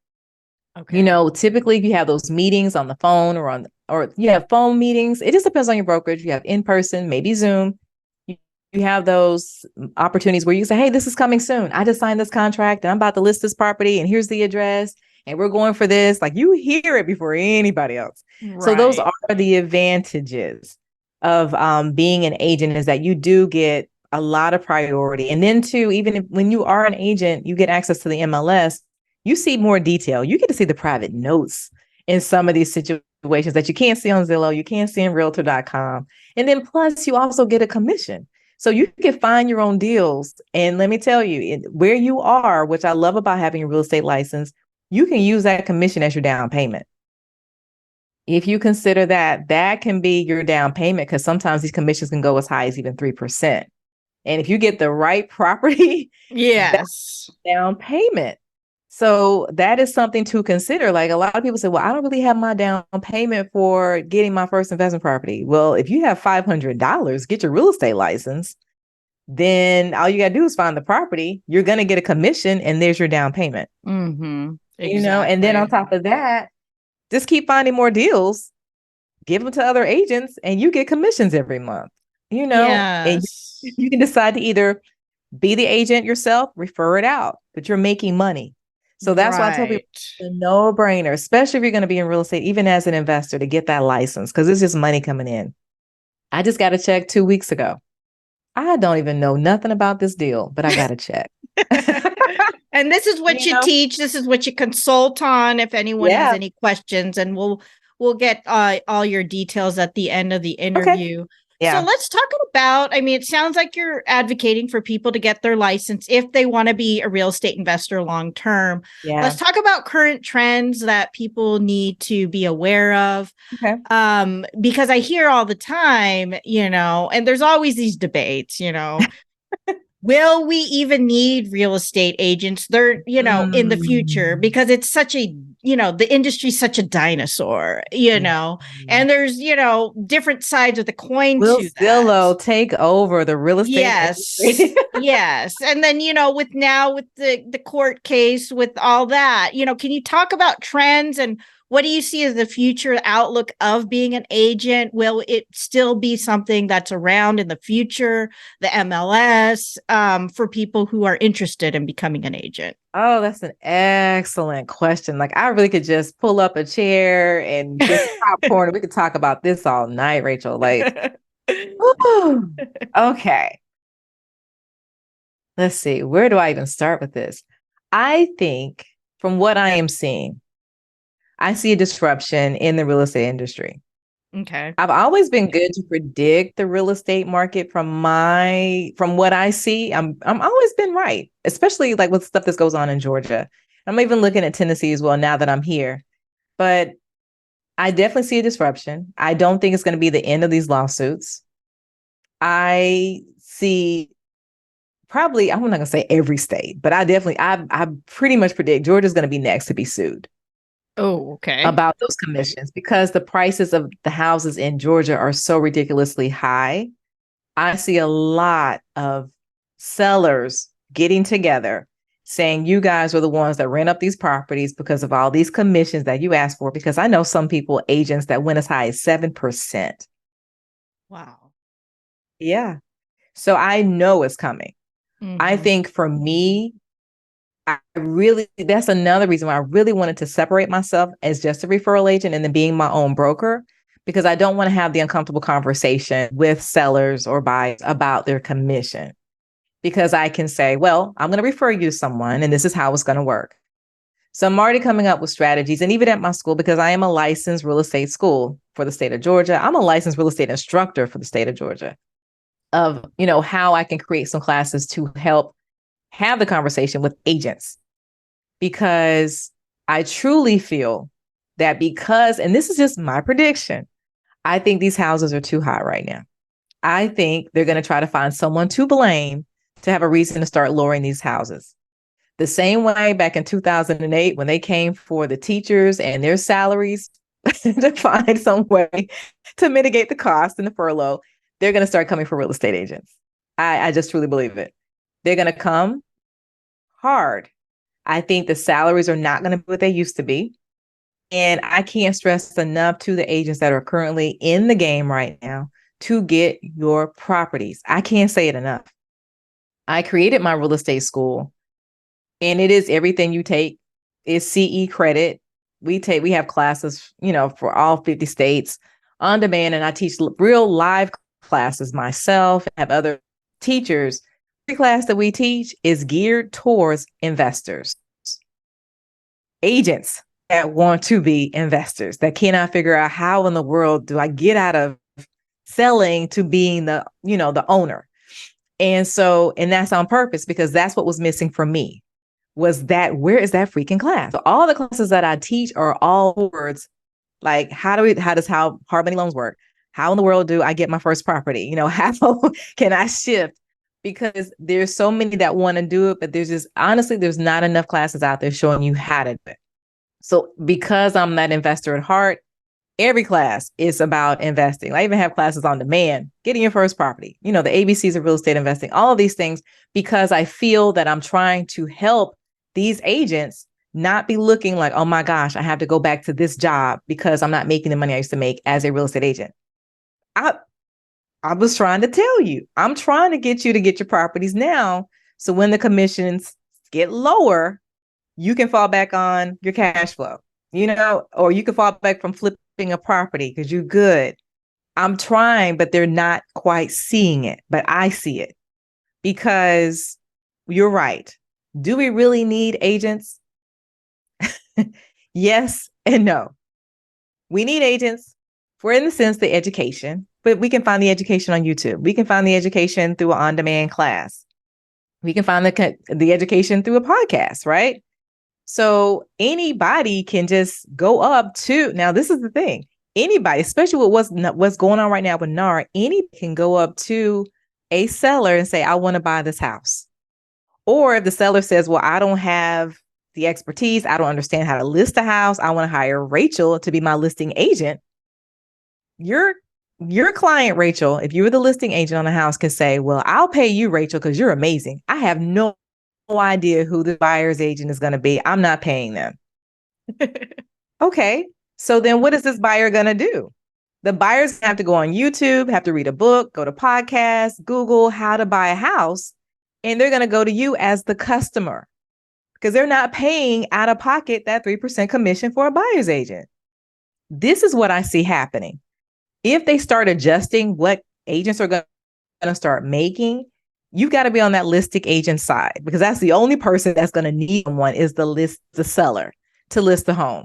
Okay. Typically if you have those meetings on the phone or you have phone meetings, it just depends on your brokerage. You have in person, maybe Zoom. You have those opportunities where you say, hey, this is coming soon. I just signed this contract and I'm about to list this property and here's the address and we're going for this. Like, you hear it before anybody else. Right. So those are the advantages of being an agent, is that you do get a lot of priority. And then too, when you are an agent, you get access to the MLS. You see more detail. You get to see the private notes in some of these situations that you can't see on Zillow, you can't see in realtor.com. And then plus you also get a commission. So you can find your own deals. And let me tell you, where you are, which I love about having a real estate license, you can use that commission as your down payment. If you consider that, that can be your down payment, because sometimes these commissions can go as high as even 3%. And if you get the right property, yes, down payment. So that is something to consider. Like, a lot of people say, well, I don't really have my down payment for getting my first investment property. Well, if you have $500, get your real estate license, then all you got to do is find the property. You're going to get a commission and there's your down payment. Mm-hmm. Exactly. And then on top of that, just keep finding more deals, give them to other agents, and you get commissions every month, and you can decide to either be the agent yourself, refer it out, but you're making money. So that's why I tell people it's a no-brainer, especially if you're going to be in real estate, even as an investor, to get that license, because it's just money coming in. I just got a check 2 weeks ago. I don't even know nothing about this deal, but I got a check. And this is what you teach. This is what you consult on if anyone has any questions, and we'll get all your details at the end of the interview. Okay. Yeah. So let's talk about, it sounds like you're advocating for people to get their license if they want to be a real estate investor long term. Yeah. Let's talk about current trends that people need to be aware of. Okay. Because I hear all the time, and there's always these debates, will we even need real estate agents? They're, in the future, because it's such a, the industry's such a dinosaur, and there's, different sides of the coin. Will Zillow take over the real estate industry? Yes. And then, with the court case, with all that, can you talk about trends and what do you see as the future outlook of being an agent? Will it still be something that's around in the future, the MLS, for people who are interested in becoming an agent? Oh, that's an excellent question. Like, I really could just pull up a chair and get popcorn. We could talk about this all night, Rachel. Like, okay. Let's see. Where do I even start with this? I think from what I am seeing, I see a disruption in the real estate industry. Okay. I've always been good to predict the real estate market from what I see. I'm always been right, especially like with stuff that goes on in Georgia. I'm even looking at Tennessee as well now that I'm here. But I definitely see a disruption. I don't think it's going to be the end of these lawsuits. I see probably, I'm not going to say every state, but I pretty much predict Georgia's going to be next to be sued. Oh, okay. About those commissions, because the prices of the houses in Georgia are so ridiculously high. I see a lot of sellers getting together saying, you guys are the ones that rent up these properties because of all these commissions that you asked for. Because I know some people, agents that went as high as 7%. Wow. Yeah. So I know it's coming. Mm-hmm. I think for me, that's another reason why I really wanted to separate myself as just a referral agent and then being my own broker, because I don't want to have the uncomfortable conversation with sellers or buyers about their commission, because I can say, well, I'm going to refer you to someone and this is how it's going to work. So I'm already coming up with strategies. And even at my school, because I am a licensed real estate school for the state of Georgia, I'm a licensed real estate instructor for the state of Georgia, of, how I can create some classes to help have the conversation with agents, because I truly feel that and this is just my prediction, I think these houses are too high right now. I think they're going to try to find someone to blame to have a reason to start lowering these houses. The same way back in 2008, when they came for the teachers and their salaries, to find some way to mitigate the cost and the furlough, they're going to start coming for real estate agents. I just truly believe it. They're going to come hard. I think the salaries are not going to be what they used to be. And I can't stress enough to the agents that are currently in the game right now to get your properties. I can't say it enough. I created my real estate school, and it is everything you take is CE credit. We have classes, for all 50 states on demand, and I teach real live classes myself, have other teachers. Every class that we teach is geared towards investors, agents that want to be investors, that cannot figure out how in the world do I get out of selling to being the owner. And that's on purpose, because that's what was missing for me, was that where is that freaking class? So all the classes that I teach are all words like, how does hard money loans work? How in the world do I get my first property? How can I shift? Because there's so many that want to do it, but there's not enough classes out there showing you how to do it. So because I'm that investor at heart, every class is about investing. I even have classes on demand, getting your first property, the ABCs of real estate investing, all of these things, because I feel that I'm trying to help these agents not be looking like, oh my gosh, I have to go back to this job because I'm not making the money I used to make as a real estate agent. I was trying to tell you, I'm trying to get you to get your properties now. So when the commissions get lower, you can fall back on your cash flow, or you can fall back from flipping a property because you're good. I'm trying, but they're not quite seeing it, but I see it, because you're right. Do we really need agents? Yes and no. We need agents for, in the sense, the education, but we can find the education on YouTube. We can find the education through an on-demand class. We can find the education through a podcast, right? So anybody can just go up to, now this is the thing, anybody, especially with what's going on right now with NAR, anybody can go up to a seller and say, I want to buy this house. Or if the seller says, well, I don't have the expertise, I don't understand how to list a house, I want to hire Rachel to be my listing agent. Your client, Rachel, if you were the listing agent on a house, can say, well, I'll pay you, Rachel, because you're amazing. I have no idea who the buyer's agent is going to be. I'm not paying them. Okay. So then what is this buyer going to do? The buyers have to go on YouTube, have to read a book, go to podcasts, Google how to buy a house, and they're going to go to you as the customer, because they're not paying out of pocket that 3% commission for a buyer's agent. This is what I see happening. If they start adjusting what agents are going to start making, you've got to be on that listing agent side, because that's the only person that's going to need one, is the seller to list the home.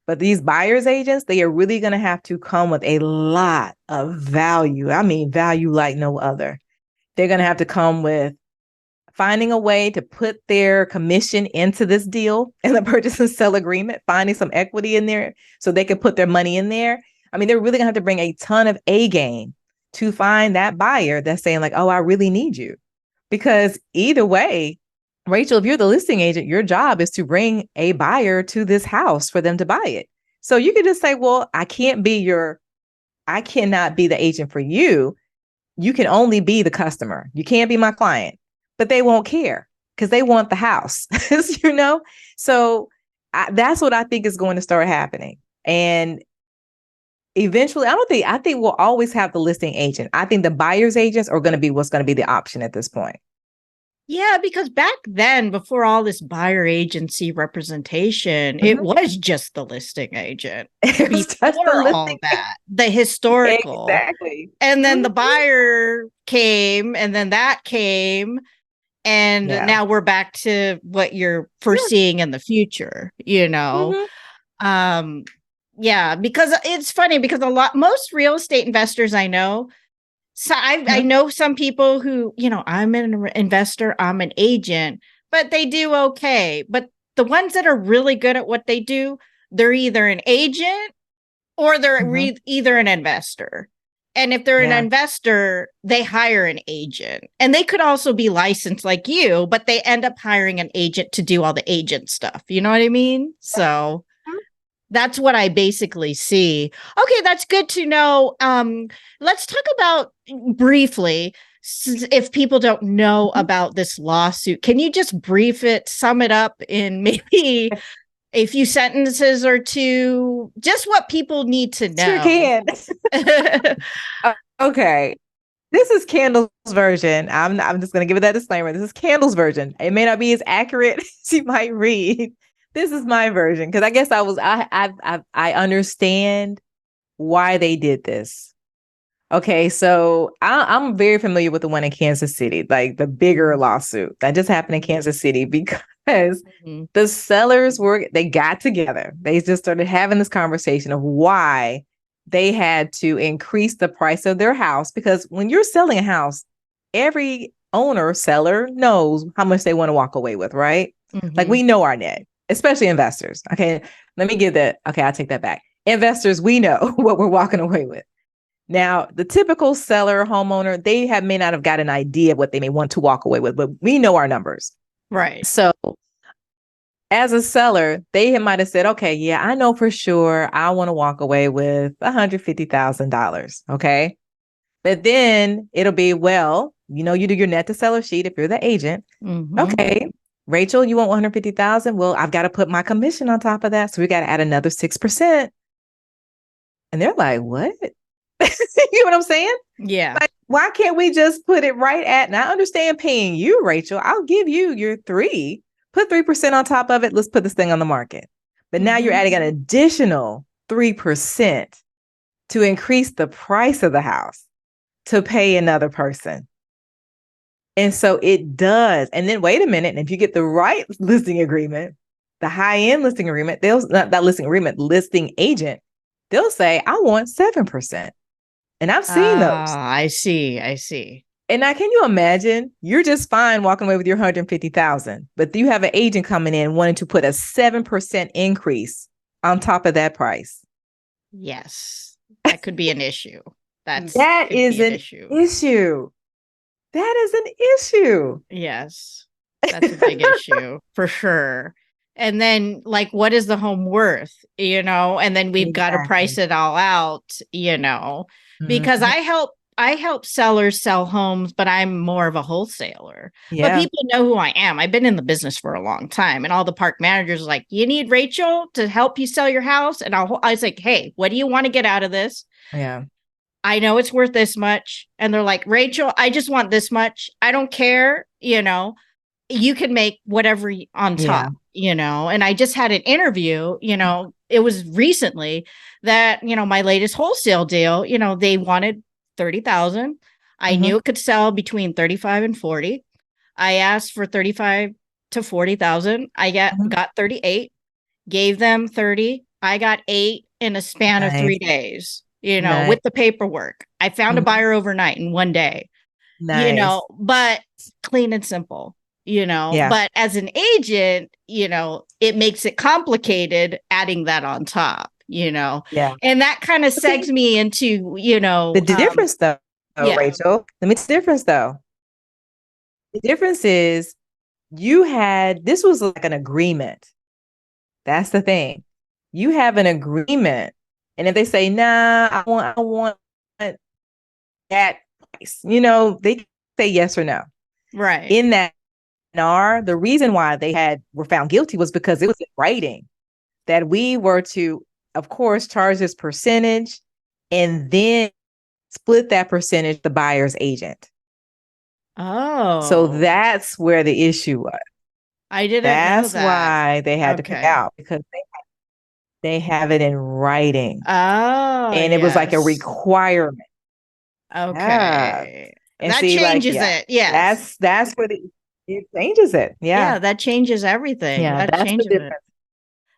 But these buyer's agents, they are really going to have to come with a lot of value. I mean, value like no other. They're going to have to come with finding a way to put their commission into this deal in the purchase and sell agreement, finding some equity in there so they can put their money in there. I mean, they're really going to have to bring a ton of A game to find that buyer that's saying like, oh, I really need you. Because either way, Rachel, if you're the listing agent, your job is to bring a buyer to this house for them to buy it. So you could just say, well, I cannot be the agent for you. You can only be the customer. You can't be my client, but they won't care because they want the house, So that's what I think is going to start happening. And eventually, I think we'll always have the listing agent. I think the buyer's agents are going to be what's going to be the option at this point. Yeah, because back then, before all this buyer agency representation, it was just the listing agent. It was just all that, the historical. Exactly. And then the buyer came, and then that came. And now we're back to what you're foreseeing in the future, Yeah, because it's funny, because most real estate investors I know, so I know some people who, I'm an investor, I'm an agent, but they do okay. But the ones that are really good at what they do, they're either an agent or they're either an investor. And if they're an investor, they hire an agent. And they could also be licensed like you, but they end up hiring an agent to do all the agent stuff. You know what I mean? So That's what I basically see. Okay, that's good to know. Let's talk about briefly, if people don't know about this lawsuit, can you just sum it up in maybe a few sentences or two, just what people need to Sure know? can. Okay. This is Candle's version. I'm just gonna give it that disclaimer. This is Candle's version. It may not be as accurate as you might read. This is my version because I guess I understand why they did this. Okay, so I'm very familiar with the one in Kansas City, like the bigger lawsuit that just happened in Kansas City because the sellers they got together. They just started having this conversation of why they had to increase the price of their house, because when you're selling a house, every seller knows how much they want to walk away with, right? Like we know our net, especially investors. Okay, let me give that. Okay, I'll take that back. Investors, we know what we're walking away with. Now, the typical seller, homeowner, may not have got an idea of what they may want to walk away with, but we know our numbers. Right. So as a seller, they might have said, okay, yeah, I know for sure I want to walk away with $150,000. Okay. But then it'll be, well, you do your net to seller sheet if you're the agent. Okay. Rachel, you want 150,000? Well, I've got to put my commission on top of that. So we got to add another 6%. And they're like, what? You know what I'm saying? Yeah. Like, why can't we just put it right at, and I understand paying you, Rachel. I'll give you your 3. Put 3% on top of it. Let's put this thing on the market. But now you're adding an additional 3% to increase the price of the house to pay another person. And so it does. And then wait a minute. And if you get the right listing agreement, the high-end listing agreement, listing agent, they'll say, I want 7%. And I've seen those. I see. And now, can you imagine? You're just fine walking away with your 150,000, but you have an agent coming in wanting to put a 7% increase on top of that price. Yes, that could be an issue. That is an issue. That is an issue. Yes, that's a big issue for sure. And then, like, what is the home worth? And then we've got to price it all out. Because I help sellers sell homes, but I'm more of a wholesaler. Yeah. But people know who I am. I've been in the business for a long time, and all the park managers are like, you need Rachel to help you sell your house. And I was like, hey, what do you want to get out of this? Yeah. I know it's worth this much. And they're like, Rachel, I just want this much. I don't care. You can make whatever on top, and I just had an interview, it was recently that, my latest wholesale deal, they wanted 30,000. I knew it could sell between 35 and 40. I asked for 35 to 40,000. I got 38, gave them 30. I got 8 in a span of 3 days, with the paperwork. I found a buyer overnight in 1 day, but clean and simple. But as an agent, it makes it complicated adding that on top, and that kind of segs me into, the difference though, Rachel, let me tell you the difference though. The difference is this was like an agreement. That's the thing. You have an agreement. And if they say, nah, I want that price, they can say yes or no. Right. In that, the reason why they were found guilty was because it was in writing that we were to, of course, charge this percentage and then split that percentage the buyer's agent. Oh. So that's where the issue was. I didn't know that. That's why they had to pay out, because they have it in writing. Oh. And it was like a requirement. Okay. And that changes it. Yes. That's where it changes it. Yeah, that changes everything. Yeah, that changes it.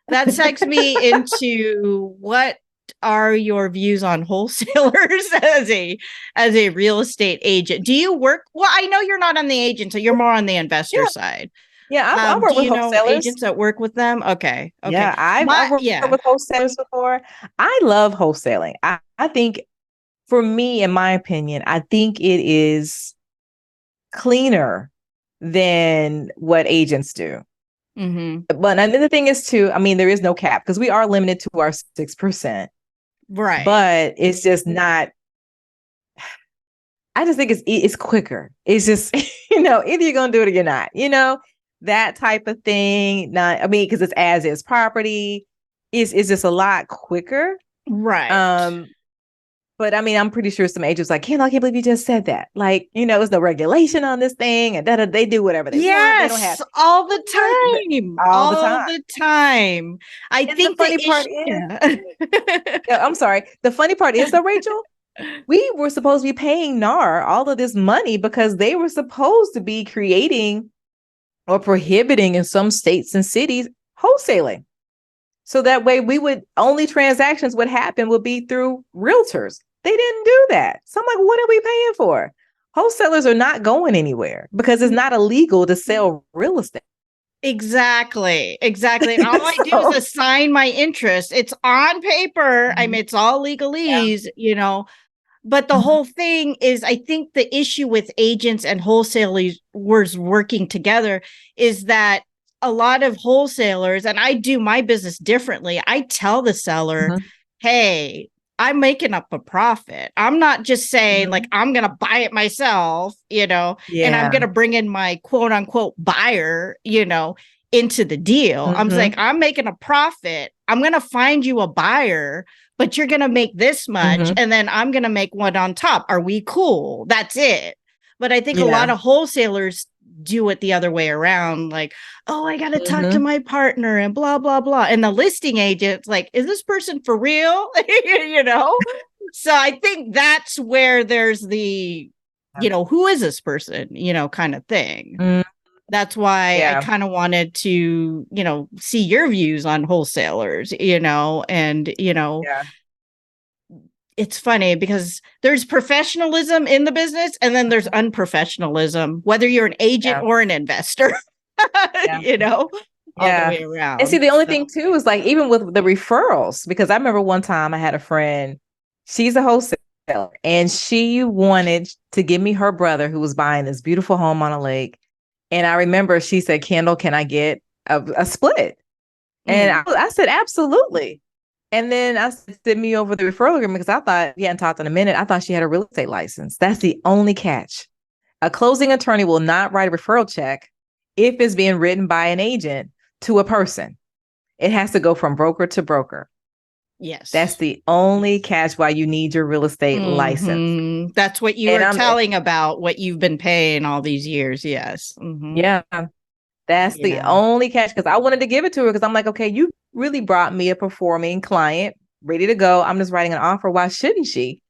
That segs me into what are your views on wholesalers as a real estate agent? Do you work? Well, I know you're not on the agent, so you're more on the investor side. Yeah, I work with wholesalers. Agents that work with them? Okay. Yeah, I've worked with wholesalers before. I love wholesaling. I think, for me, in my opinion, I think it is cleaner than what agents do. Mm-hmm. But another thing is too, I mean, there is no cap because we are limited to our 6%, Right. but it's just not. I just think it's quicker. It's just either you're gonna do it or you're not. That type of thing. Not, I mean, because it's as is property. It's just a lot quicker. Right. Um, but I mean, I'm pretty sure some agents like, I can't believe you just said that. Like, there's no regulation on this thing, and they do whatever they want. They don't have Yes, all the time. all the All time. the time. I And the think the funny part issue. is, Yeah. yeah, I'm sorry. The funny part is though, Rachel, we were supposed to be paying NAR all of this money because they were supposed to be creating or prohibiting in some states and cities wholesaling. So that way only transactions would happen would be through realtors. They didn't do that. So I'm like, what are we paying for? Wholesalers are not going anywhere because it's not illegal to sell real estate. Exactly. Exactly. And all I do is assign my interest. It's on paper. I mean, it's all legalese. But the whole thing is, I think the issue with agents and wholesalers working together is that a lot of wholesalers, and I do my business differently. I tell the seller, hey, I'm making up a profit. I'm not just saying like, I'm going to buy it myself, and I'm going to bring in my quote unquote buyer, into the deal. I'm like, I'm making a profit. I'm going to find you a buyer, but you're going to make this much. And then I'm going to make one on top. Are we cool? That's it. But I think a lot of wholesalers do it the other way around. Like, oh, I got to talk to my partner and blah, blah, blah. And the listing agent's like, is this person for real? So I think that's where there's the, who is this person, kind of thing. That's why I kind of wanted to, see your views on wholesalers, and, it's funny because there's professionalism in the business and then there's unprofessionalism, whether you're an agent or an investor, all the way around. And see, the only thing too is like, even with the referrals, because I remember one time I had a friend, she's a wholesaler, and she wanted to give me her brother who was buying this beautiful home on a lake. And I remember she said, Kendall, can I get a split? And I said, absolutely. And then I said, send me over the referral agreement because I thought, we hadn't talked in a minute. I thought she had a real estate license. That's the only catch. A closing attorney will not write a referral check if it's being written by an agent to a person. It has to go from broker to broker. Yes. That's the only catch why you need your real estate license. That's what you were telling about what you've been paying all these years. Yes. Yeah. That's the only catch, because I wanted to give it to her because I'm like, okay, you really brought me a performing client ready to go. I'm just writing an offer. Why shouldn't she?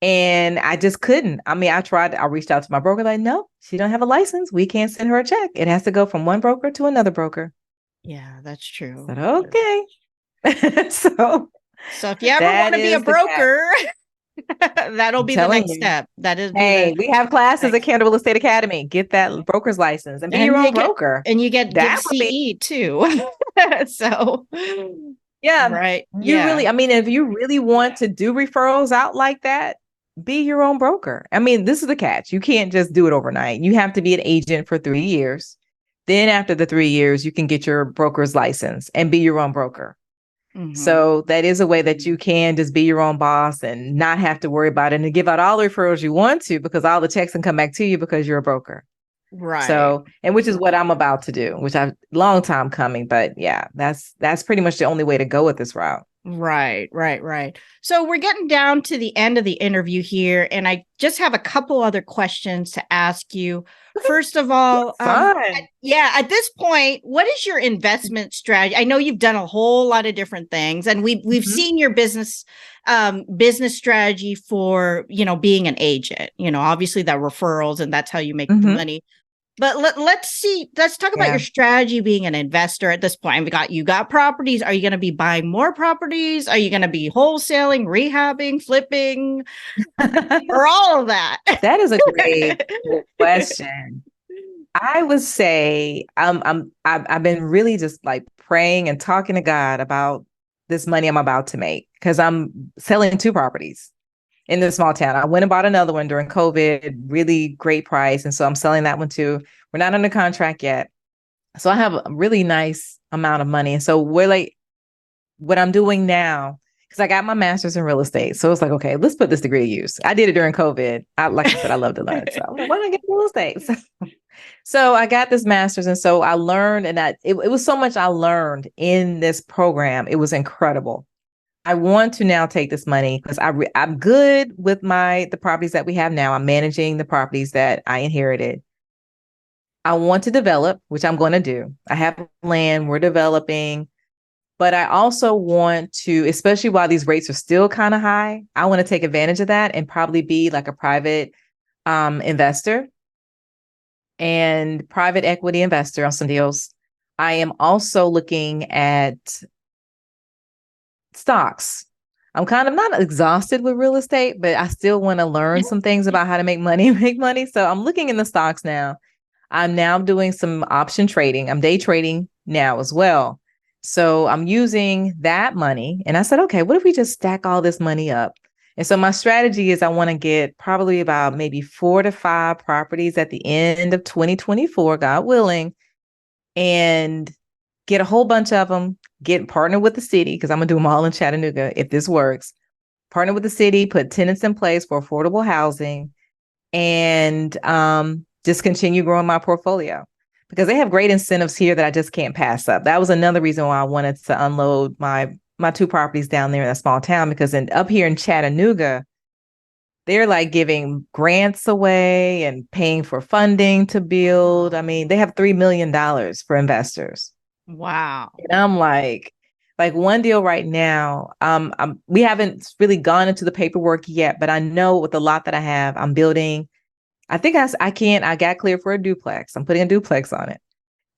And I just couldn't. I mean, I reached out to my broker, like, no, she don't have a license. We can't send her a check. It has to go from one broker to another broker. Yeah, that's true. But okay. So if you ever want to be a broker, that'll be the next step. That is. Hey, we have classes at Kendall Real Estate Academy. Get that broker's license and be your own broker. And you get CE too. So yeah, right. You really, I mean, if you really want to do referrals out like that, be your own broker. I mean, this is the catch. You can't just do it overnight. You have to be an agent for 3 years. Then after the 3 years, you can get your broker's license and be your own broker. So that is a way that you can just be your own boss and not have to worry about it, and to give out all the referrals you want to, because all the checks can come back to you because you're a broker. Right. So, and which is what I'm about to do, which I've long time coming, but yeah, that's pretty much the only way to go with this route. Right. So we're getting down to the end of the interview here, and I just have a couple other questions to ask you. First of all, at this point, what is your investment strategy? I know you've done a whole lot of different things, and we've seen your business strategy for, being an agent, obviously that referrals, and that's how you make the money. But let's talk about your strategy being an investor at this point. You got properties. Are you going to be buying more properties? Are you going to be wholesaling, rehabbing, flipping, or all of that? That is a great question. I would say I've been really just like praying and talking to God about this money I'm about to make, because I'm selling 2 properties in this small town. I went and bought another one during COVID, really great price. And so I'm selling that one too. We're not under contract yet. So I have a really nice amount of money. And so we're like, what I'm doing now, because I got my master's in real estate. So it's like, okay, let's put this degree to use. I did it during COVID. Like I said, I love to learn. So I'm like, why don't I get real estate? So I got this master's. And so I learned, and it was so much I learned in this program. It was incredible. I want to now take this money because I'm good with the properties that we have now. I'm managing the properties that I inherited. I want to develop, which I'm going to do. I have land, we're developing, but I also want to, especially while these rates are still kind of high, I want to take advantage of that and probably be like a private investor and private equity investor on some deals. I am also looking at stocks. I'm kind of not exhausted with real estate, but I still want to learn some things about how to make money, make money. So I'm looking in the stocks now. I'm now doing some option trading. I'm day trading now as well. So I'm using that money. And I said, okay, what if we just stack all this money up? And so my strategy is I want to get probably about maybe 4 to 5 properties at the end of 2024, God willing, and get a whole bunch of them, get partnered with the city, because I'm going to do them all in Chattanooga if this works. Partner with the city, put tenants in place for affordable housing, and just continue growing my portfolio because they have great incentives here that I just can't pass up. That was another reason why I wanted to unload my 2 properties down there in that small town, because up here in Chattanooga, they're like giving grants away and paying for funding to build. I mean, they have $3 million for investors. Wow. And I'm like one deal right now, we haven't really gone into the paperwork yet, but I know with the lot that I have, I'm building. I think I got cleared for a duplex. I'm putting a duplex on it.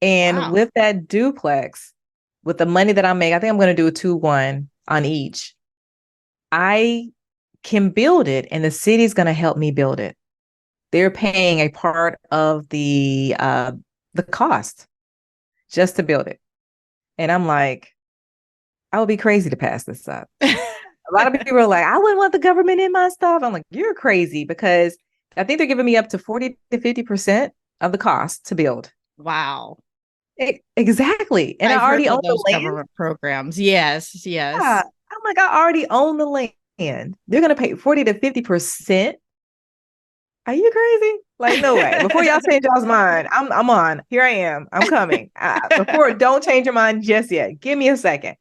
And Wow. with that duplex, with the money that I make, I think I'm going to do a 2-1 on each. I can build it and the city's going to help me build it. They're paying a part of the cost just to build it. And I'm like, I would be crazy to pass this up. A lot of people are like, I wouldn't want the government in my stuff. I'm like, you're crazy, because I think they're giving me up to 40 to 50% of the cost to build. Wow. Exactly. And I I've heard already of own the those land. government programs. Yes, Yeah. yes. I'm like, I already own the land. They're going to pay 40 to 50%. Are you crazy? Like, no way. Before y'all change y'all's mind, I'm on. Here I am. I'm coming. Before, don't change your mind just yet. Give me a second.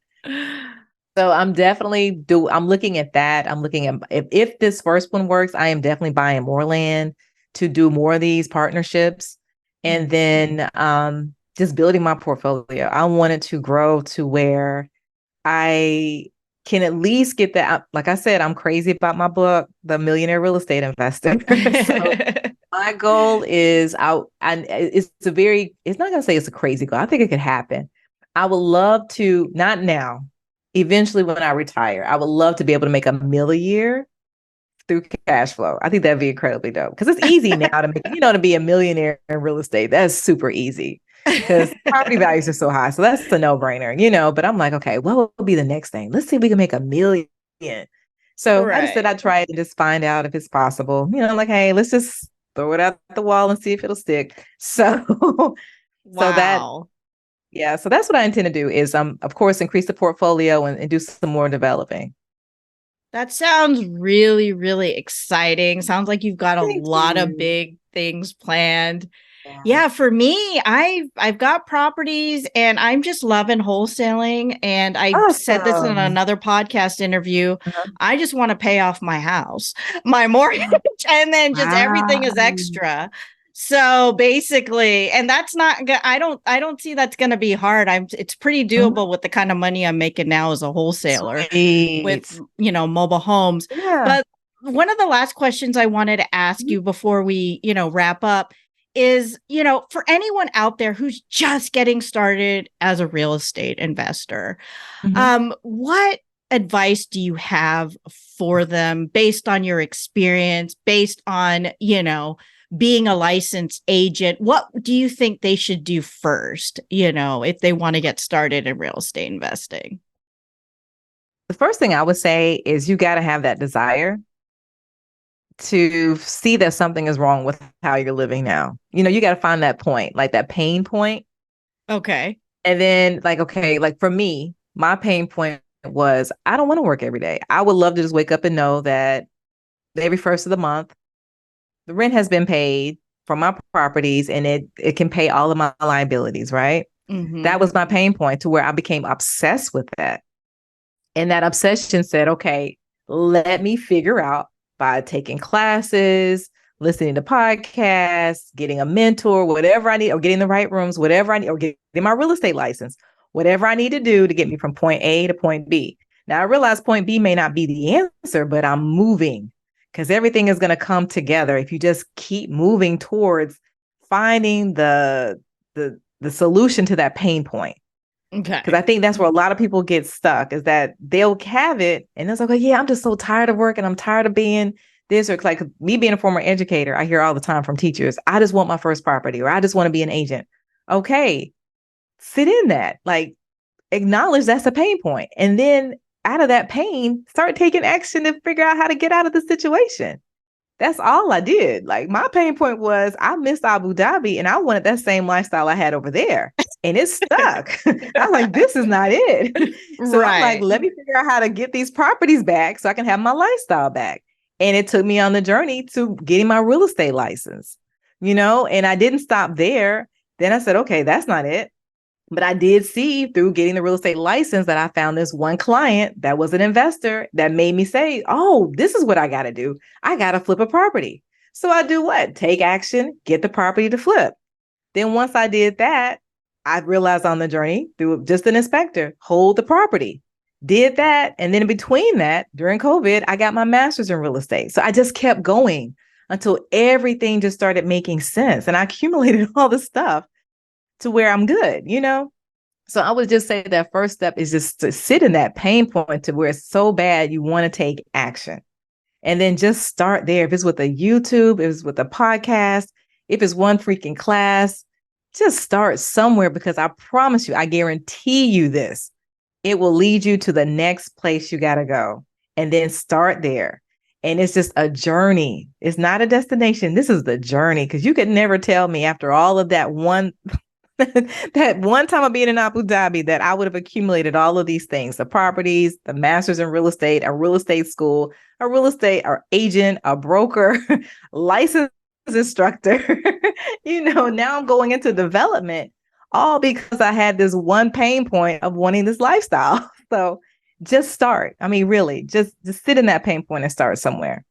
So I'm looking at that. I'm looking at if this first one works, I am definitely buying more land to do more of these partnerships. And then just building my portfolio. I want it to grow to where I can at least get that. Like I said, I'm crazy about my book, The Millionaire Real Estate Investor. So my goal is out, and it's not gonna say it's a crazy goal. I think it could happen. I would love to, not now, eventually when I retire, I would love to be able to make $1 million a year through cash flow. I think that'd be incredibly dope, because it's easy now to make, to be a millionaire in real estate. That's super easy because property values are so high. So that's a no-brainer. But I'm like, okay, what will be the next thing? Let's see if we can make $1 million. So I just said Right. I'd try it and just find out if it's possible. Like, hey, let's just throw it out the wall and see if it'll stick. So so that Wow. yeah, so that's what I intend to do is of course increase the portfolio and do some more developing. That sounds really, really exciting. Sounds like you've got a Thank lot of you. big things planned. Yeah. Yeah, for me, I've got properties and I'm just loving wholesaling. And I said this in Awesome. another podcast interview. Uh-huh. I just want to pay off my house, my mortgage, and then just everything is Wow. extra. So basically, and that's not I don't see that's going to be hard. It's pretty Mhm. doable with the kind of money I'm making now as a wholesaler with, Sweet. mobile homes. Yeah. But one of the last questions I wanted to ask Mhm. you before we, wrap up is, for anyone out there who's just getting started as a real estate investor, Mhm. what advice do you have for them based on your experience, based on, being a licensed agent? What do you think they should do first, if they want to get started in real estate investing? The first thing I would say is you got to have that desire to see that something is wrong with how you're living now. You got to find that point, like that pain point, Okay. And then like, okay, like for me, my pain point was I don't want to work every day. I would love to just wake up and know that every first of the month, the rent has been paid for my properties and it can pay all of my liabilities, right? That Mm-hmm. was my pain point to where I became obsessed with that. And that obsession said, okay, let me figure out by taking classes, listening to podcasts, getting a mentor, whatever I need, or getting the right rooms, whatever I need, or getting my real estate license, whatever I need to do to get me from point A to point B. Now I realize point B may not be the answer, but I'm moving because everything is going to come together if you just keep moving towards finding the solution to that pain point. Because Okay. I think that's where a lot of people get stuck is that they'll have it and it's like, oh, yeah, I'm just so tired of work and I'm tired of being this. Or like me being a former educator, I hear all the time from teachers, I just want my first property or I just want to be an agent. Okay, sit in that. Like acknowledge that's a pain point. And then out of that pain, start taking action to figure out how to get out of the situation. That's all I did. Like my pain point was I missed Abu Dhabi and I wanted that same lifestyle I had over there. And it's stuck. I'm like, this is not it. So I'm like, Right. let me figure out how to get these properties back so I can have my lifestyle back. And it took me on the journey to getting my real estate license, and I didn't stop there. Then I said, okay, that's not it. But I did see through getting the real estate license that I found this one client that was an investor that made me say, oh, this is what I got to do. I got to flip a property. So I do what? Take action, get the property to flip. Then once I did that, I realized on the journey through just an inspector, hold the property. Did that. And then in between that, during COVID, I got my master's in real estate. So I just kept going until everything just started making sense. And I accumulated all the stuff to where I'm good. So I would just say that first step is just to sit in that pain point to where it's so bad you want to take action. And then just start there. If it's with a YouTube, if it's with a podcast, if it's one freaking class, just start somewhere because I promise you, I guarantee you this, it will lead you to the next place you got to go. And then start there. And it's just a journey. It's not a destination. This is the journey because you could never tell me after all of that that one time of being in Abu Dhabi that I would have accumulated all of these things, the properties, the masters in real estate, a real estate school, a real estate or agent, a broker, licensed instructor. Now I'm going into development all because I had this one pain point of wanting this lifestyle. So just start. I mean, really, just sit in that pain point and start somewhere.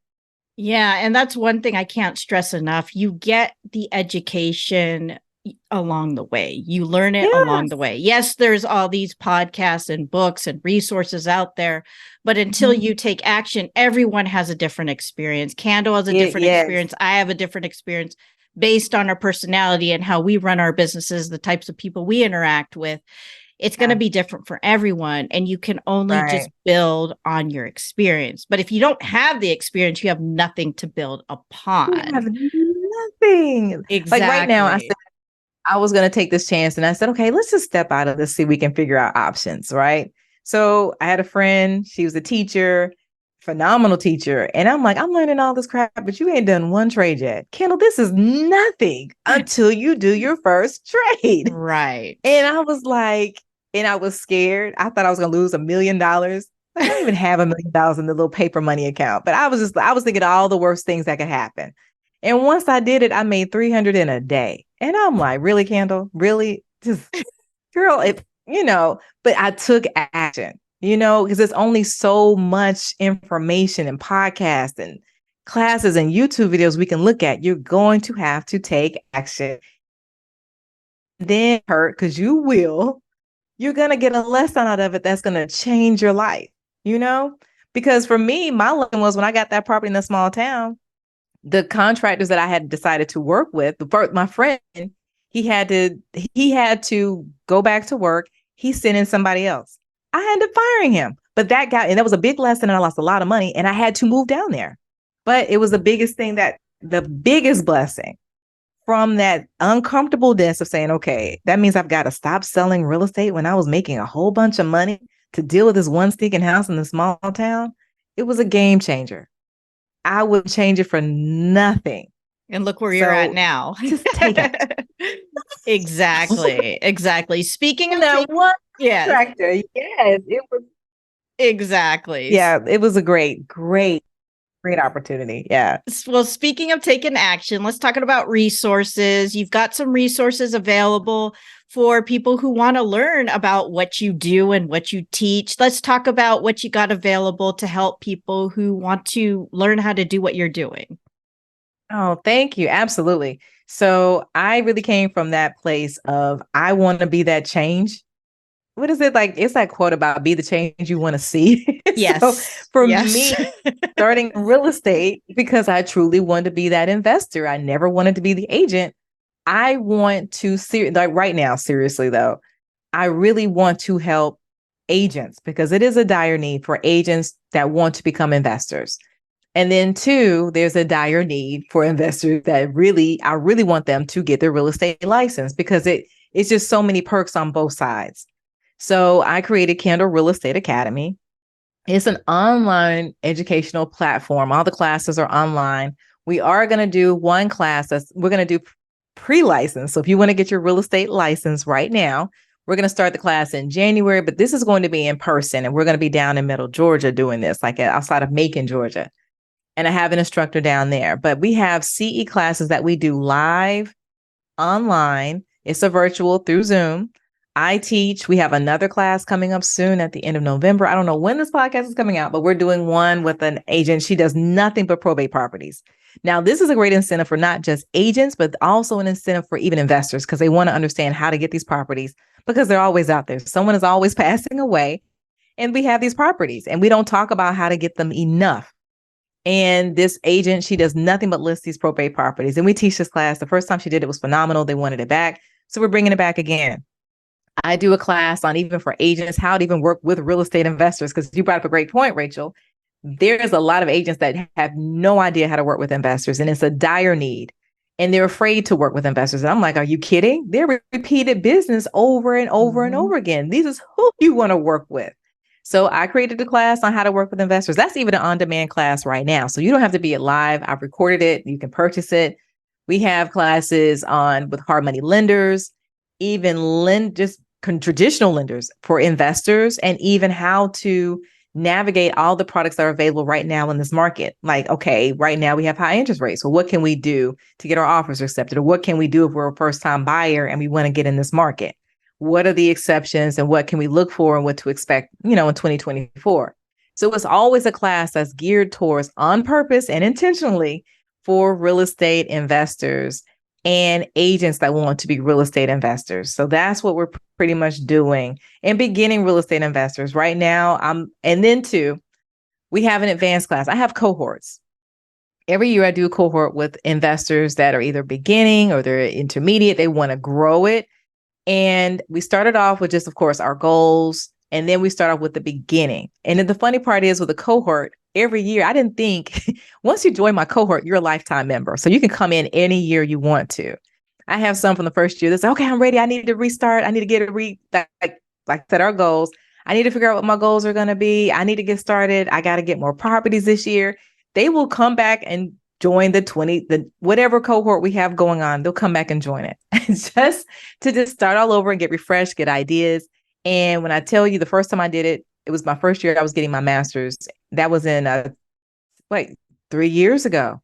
Yeah. And that's one thing I can't stress enough. You get the education along the way. You learn it along Yes. the way. Yes, there's all these podcasts and books and resources out there, but until Mhm. you take action, everyone has a different experience. Candle has a different Yes. experience. I have a different experience based on our personality and how we run our businesses, the types of people we interact with. It's going to Yeah. be different for everyone, and you can only just Right. build on your experience. But if you don't have the experience, you have nothing to build You have upon. nothing. Like right now, I said Exactly. I was going to take this chance and I said, okay, let's just step out of this, see if we can figure out options. Right. So I had a friend, she was a teacher, phenomenal teacher. And I'm like, I'm learning all this crap, but you ain't done one trade yet. Kendall, this is nothing until you do your first trade. Right. And I was like, and I was scared. I thought I was going to lose $1 million. Like I don't even have $1 million in the little paper money account, but I was thinking of all the worst things that could happen. And once I did it, I made 300 in a day. And I'm like, really, Kendall? Really? Just girl, but I took action, because there's only so much information and podcasts and classes and YouTube videos we can look at. You're going to have to take action. Then hurt because you will. You're going to get a lesson out of it that's going to change your life, you know? Because for me, my lesson was when I got that property in a small town, the contractors that I had decided to work with, my friend, he had to go back to work. He sent in somebody else. I ended up firing him. But that guy, and that was a big lesson, and I lost a lot of money, and I had to move down there. But it was the biggest blessing from that uncomfortableness of saying, okay, that means I've got to stop selling real estate when I was making a whole bunch of money to deal with this one stinking house in the small town. It was a game changer. I would change it for nothing. And look where you're at So now. just take it. Exactly. Speaking of That one yes, tractor. Yes, it was. exactly. Yeah, it was a great opportunity. Yeah. Well, speaking of taking action, let's talk about resources. You've got some resources available for people who want to learn about what you do and what you teach. Let's talk about what you got available to help people who want to learn how to do what you're doing. Oh, thank you. Absolutely. So I really came from that place of I want to be that change. What is it like? It's that quote about be the change you want to see. So Yes. for Yes. me, starting real estate, because I truly wanted to be that investor, I never wanted to be the agent. I want to see, like right now, seriously though, I really want to help agents because it is a dire need for agents that want to become investors. And then two, there's a dire need for investors that I really want them to get their real estate license because it's just so many perks on both sides. So I created Kendall Real Estate Academy. It's an online educational platform. All the classes are online. We are going to do one class we're going to do pre-license. So if you want to get your real estate license right now, we're going to start the class in January, but this is going to be in person and we're going to be down in Middle Georgia doing this, like outside of Macon, Georgia. And I have an instructor down there, but we have CE classes that we do live online. It's a virtual through Zoom. I teach. We have another class coming up soon at the end of November. I don't know when this podcast is coming out, but we're doing one with an agent. She does nothing but probate properties. Now, this is a great incentive for not just agents, but also an incentive for even investors because they want to understand how to get these properties because they're always out there. Someone is always passing away, and we have these properties, and we don't talk about how to get them enough. And this agent, she does nothing but list these probate properties. And we teach this class. The first time she did it was phenomenal. They wanted it back. So we're bringing it back again. I do a class on even for agents, how to even work with real estate investors. Because you brought up a great point, Rachel. There's a lot of agents that have no idea how to work with investors, and it's a dire need. And they're afraid to work with investors. And I'm like, are you kidding? They're repeated business over and over and over again. This is who you want to work with. So I created a class on how to work with investors. That's even an on-demand class right now. So you don't have to be at live. I've recorded it. You can purchase it. We have classes on with hard money lenders, even just traditional lenders for investors, and even how to navigate all the products that are available right now in this market. Like, okay, right now we have high interest rates. So what can we do to get our offers accepted? Or what can we do if we're a first-time buyer and we want to get in this market? What are the exceptions and what can we look for and what to expect, in 2024? So it's always a class that's geared towards on purpose and intentionally for real estate investors and agents that want to be real estate investors. So that's what we're pretty much doing and beginning real estate investors right now. And then two, we have an advanced class. I have cohorts. Every year I do a cohort with investors that are either beginning or they're intermediate. They want to grow it. And we started off with just, of course, our goals. And then we start off with the beginning. And then the funny part is with a cohort, every year, I didn't think once you join my cohort, you're a lifetime member. So you can come in any year you want to. I have some from the first year that say, okay, I'm ready. I need to restart. I need to get like set our goals. I need to figure out what my goals are going to be. I need to get started. I got to get more properties this year. They will come back and join the whatever cohort we have going on. They'll come back and join it just start all over and get refreshed, get ideas. And when I tell you the first time I did it, it was my first year I was getting my master's. That was in like 3 years ago.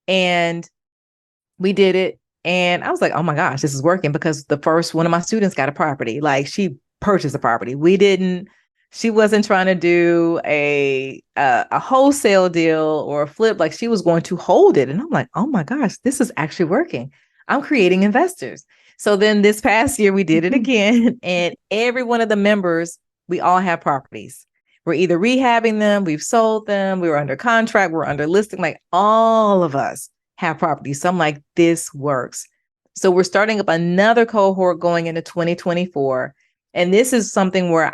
And we did it. And I was like, oh my gosh, this is working because the first one of my students got a property. Like she purchased a property. She wasn't trying to do a wholesale deal or a flip. Like she was going to hold it. And I'm like, oh my gosh, this is actually working. I'm creating investors. So then this past year we did it again. And every one of the members, we all have properties. We're either rehabbing them, we've sold them, we were under contract, we're under listing, like all of us have properties. So I'm like, this works. So we're starting up another cohort going into 2024. And this is something where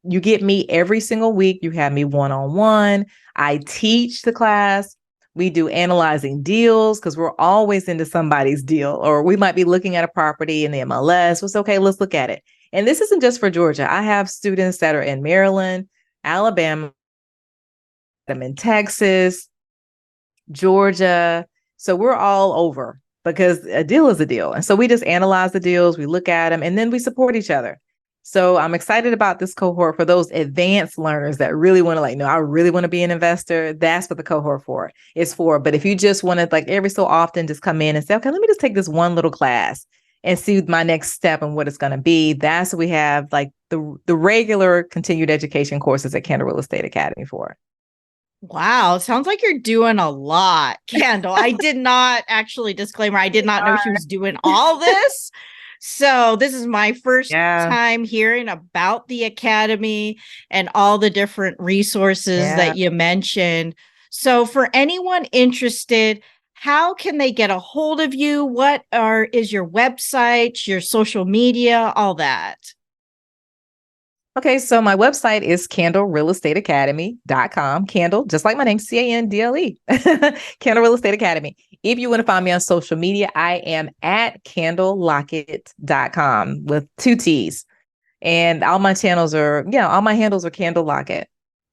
you get me every single week. You have me one-on-one. I teach the class. We do analyzing deals because we're always into somebody's deal, or we might be looking at a property in the MLS. It's okay, let's look at it. And this isn't just for Georgia. I have students that are in Maryland, Alabama, I'm in Texas, Georgia. So we're all over because a deal is a deal. And so we just analyze the deals, we look at them, and then we support each other. So I'm excited about this cohort for those advanced learners that really want to like, no, I really want to be an investor. That's what the cohort for is for. But if you just want to like every so often just come in and say, okay, let me just take this one little class and see my next step and what it's going to be. That's what we have like the regular continued education courses at Kendall Real Estate Academy for. Wow, sounds like you're doing a lot, Kendall. I did not actually disclaimer. I did not know she was doing all this. So this is my first time hearing about the academy and all the different resources that you mentioned. So for anyone interested, how can they get a hold of you? What is your website, your social media, all that? Okay, so my website is candlerealestateacademy.com. Candle, just like my name, Candle. Candle Real Estate Academy. If you want to find me on social media, I am at candlelocket.com with 2 T's. And all my channels are, all my handles are Candle Locket.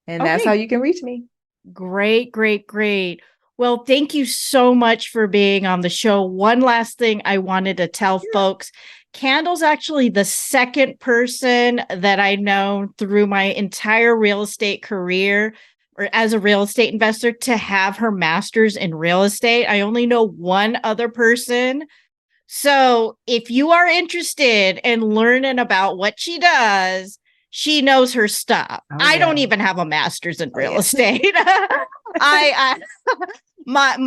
And that's how you can reach me. Great, great, great. Well, thank you so much for being on the show. One last thing I wanted to tell folks. Candle's actually the second person that I know through my entire real estate career or as a real estate investor to have her master's in real estate. I only know one other person. So if you are interested in learning about what she does, she knows her stuff. I don't even have a master's in real estate. I my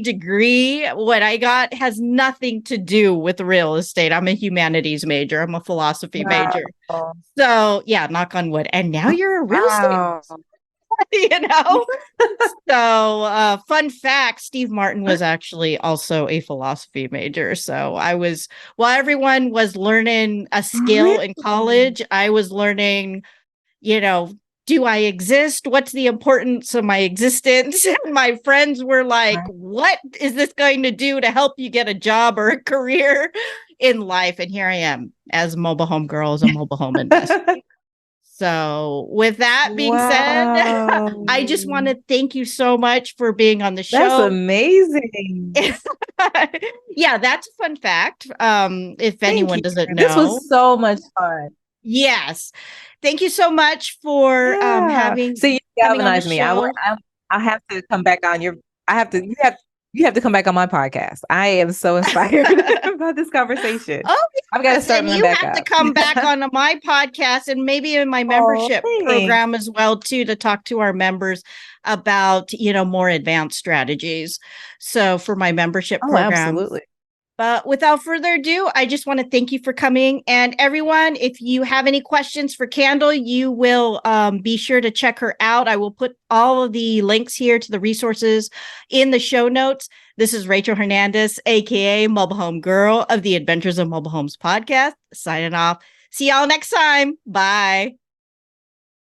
degree, what I got has nothing to do with real estate. I'm a humanities major. I'm a philosophy major. So yeah, knock on wood. And now you're a real estate, So fun fact, Steve Martin was actually also a philosophy major. So while everyone was learning a skill in college, I was learning, do I exist? What's the importance of my existence? My friends were like, what is this going to do to help you get a job or a career in life? And here I am as a mobile home girl, as a mobile home investor. So with that being said, I just want to thank you so much for being on the show. That's amazing. Yeah, that's a fun fact. If anyone doesn't know. This was so much fun. Yes. Thank you so much for having. So you galvanized me. I have to come back on your. You have to come back on my podcast. I am so inspired about this conversation. Oh, yes. I've got to start and you have to come back on my podcast and maybe in my membership program as well too, to talk to our members about more advanced strategies. So for my membership program, absolutely. But without further ado, I just want to thank you for coming. And everyone, if you have any questions for Candle, you will be sure to check her out. I will put all of the links here to the resources in the show notes. This is Rachel Hernandez, aka Mobile Home Girl of the Adventures of Mobile Homes podcast, signing off. See y'all next time. Bye.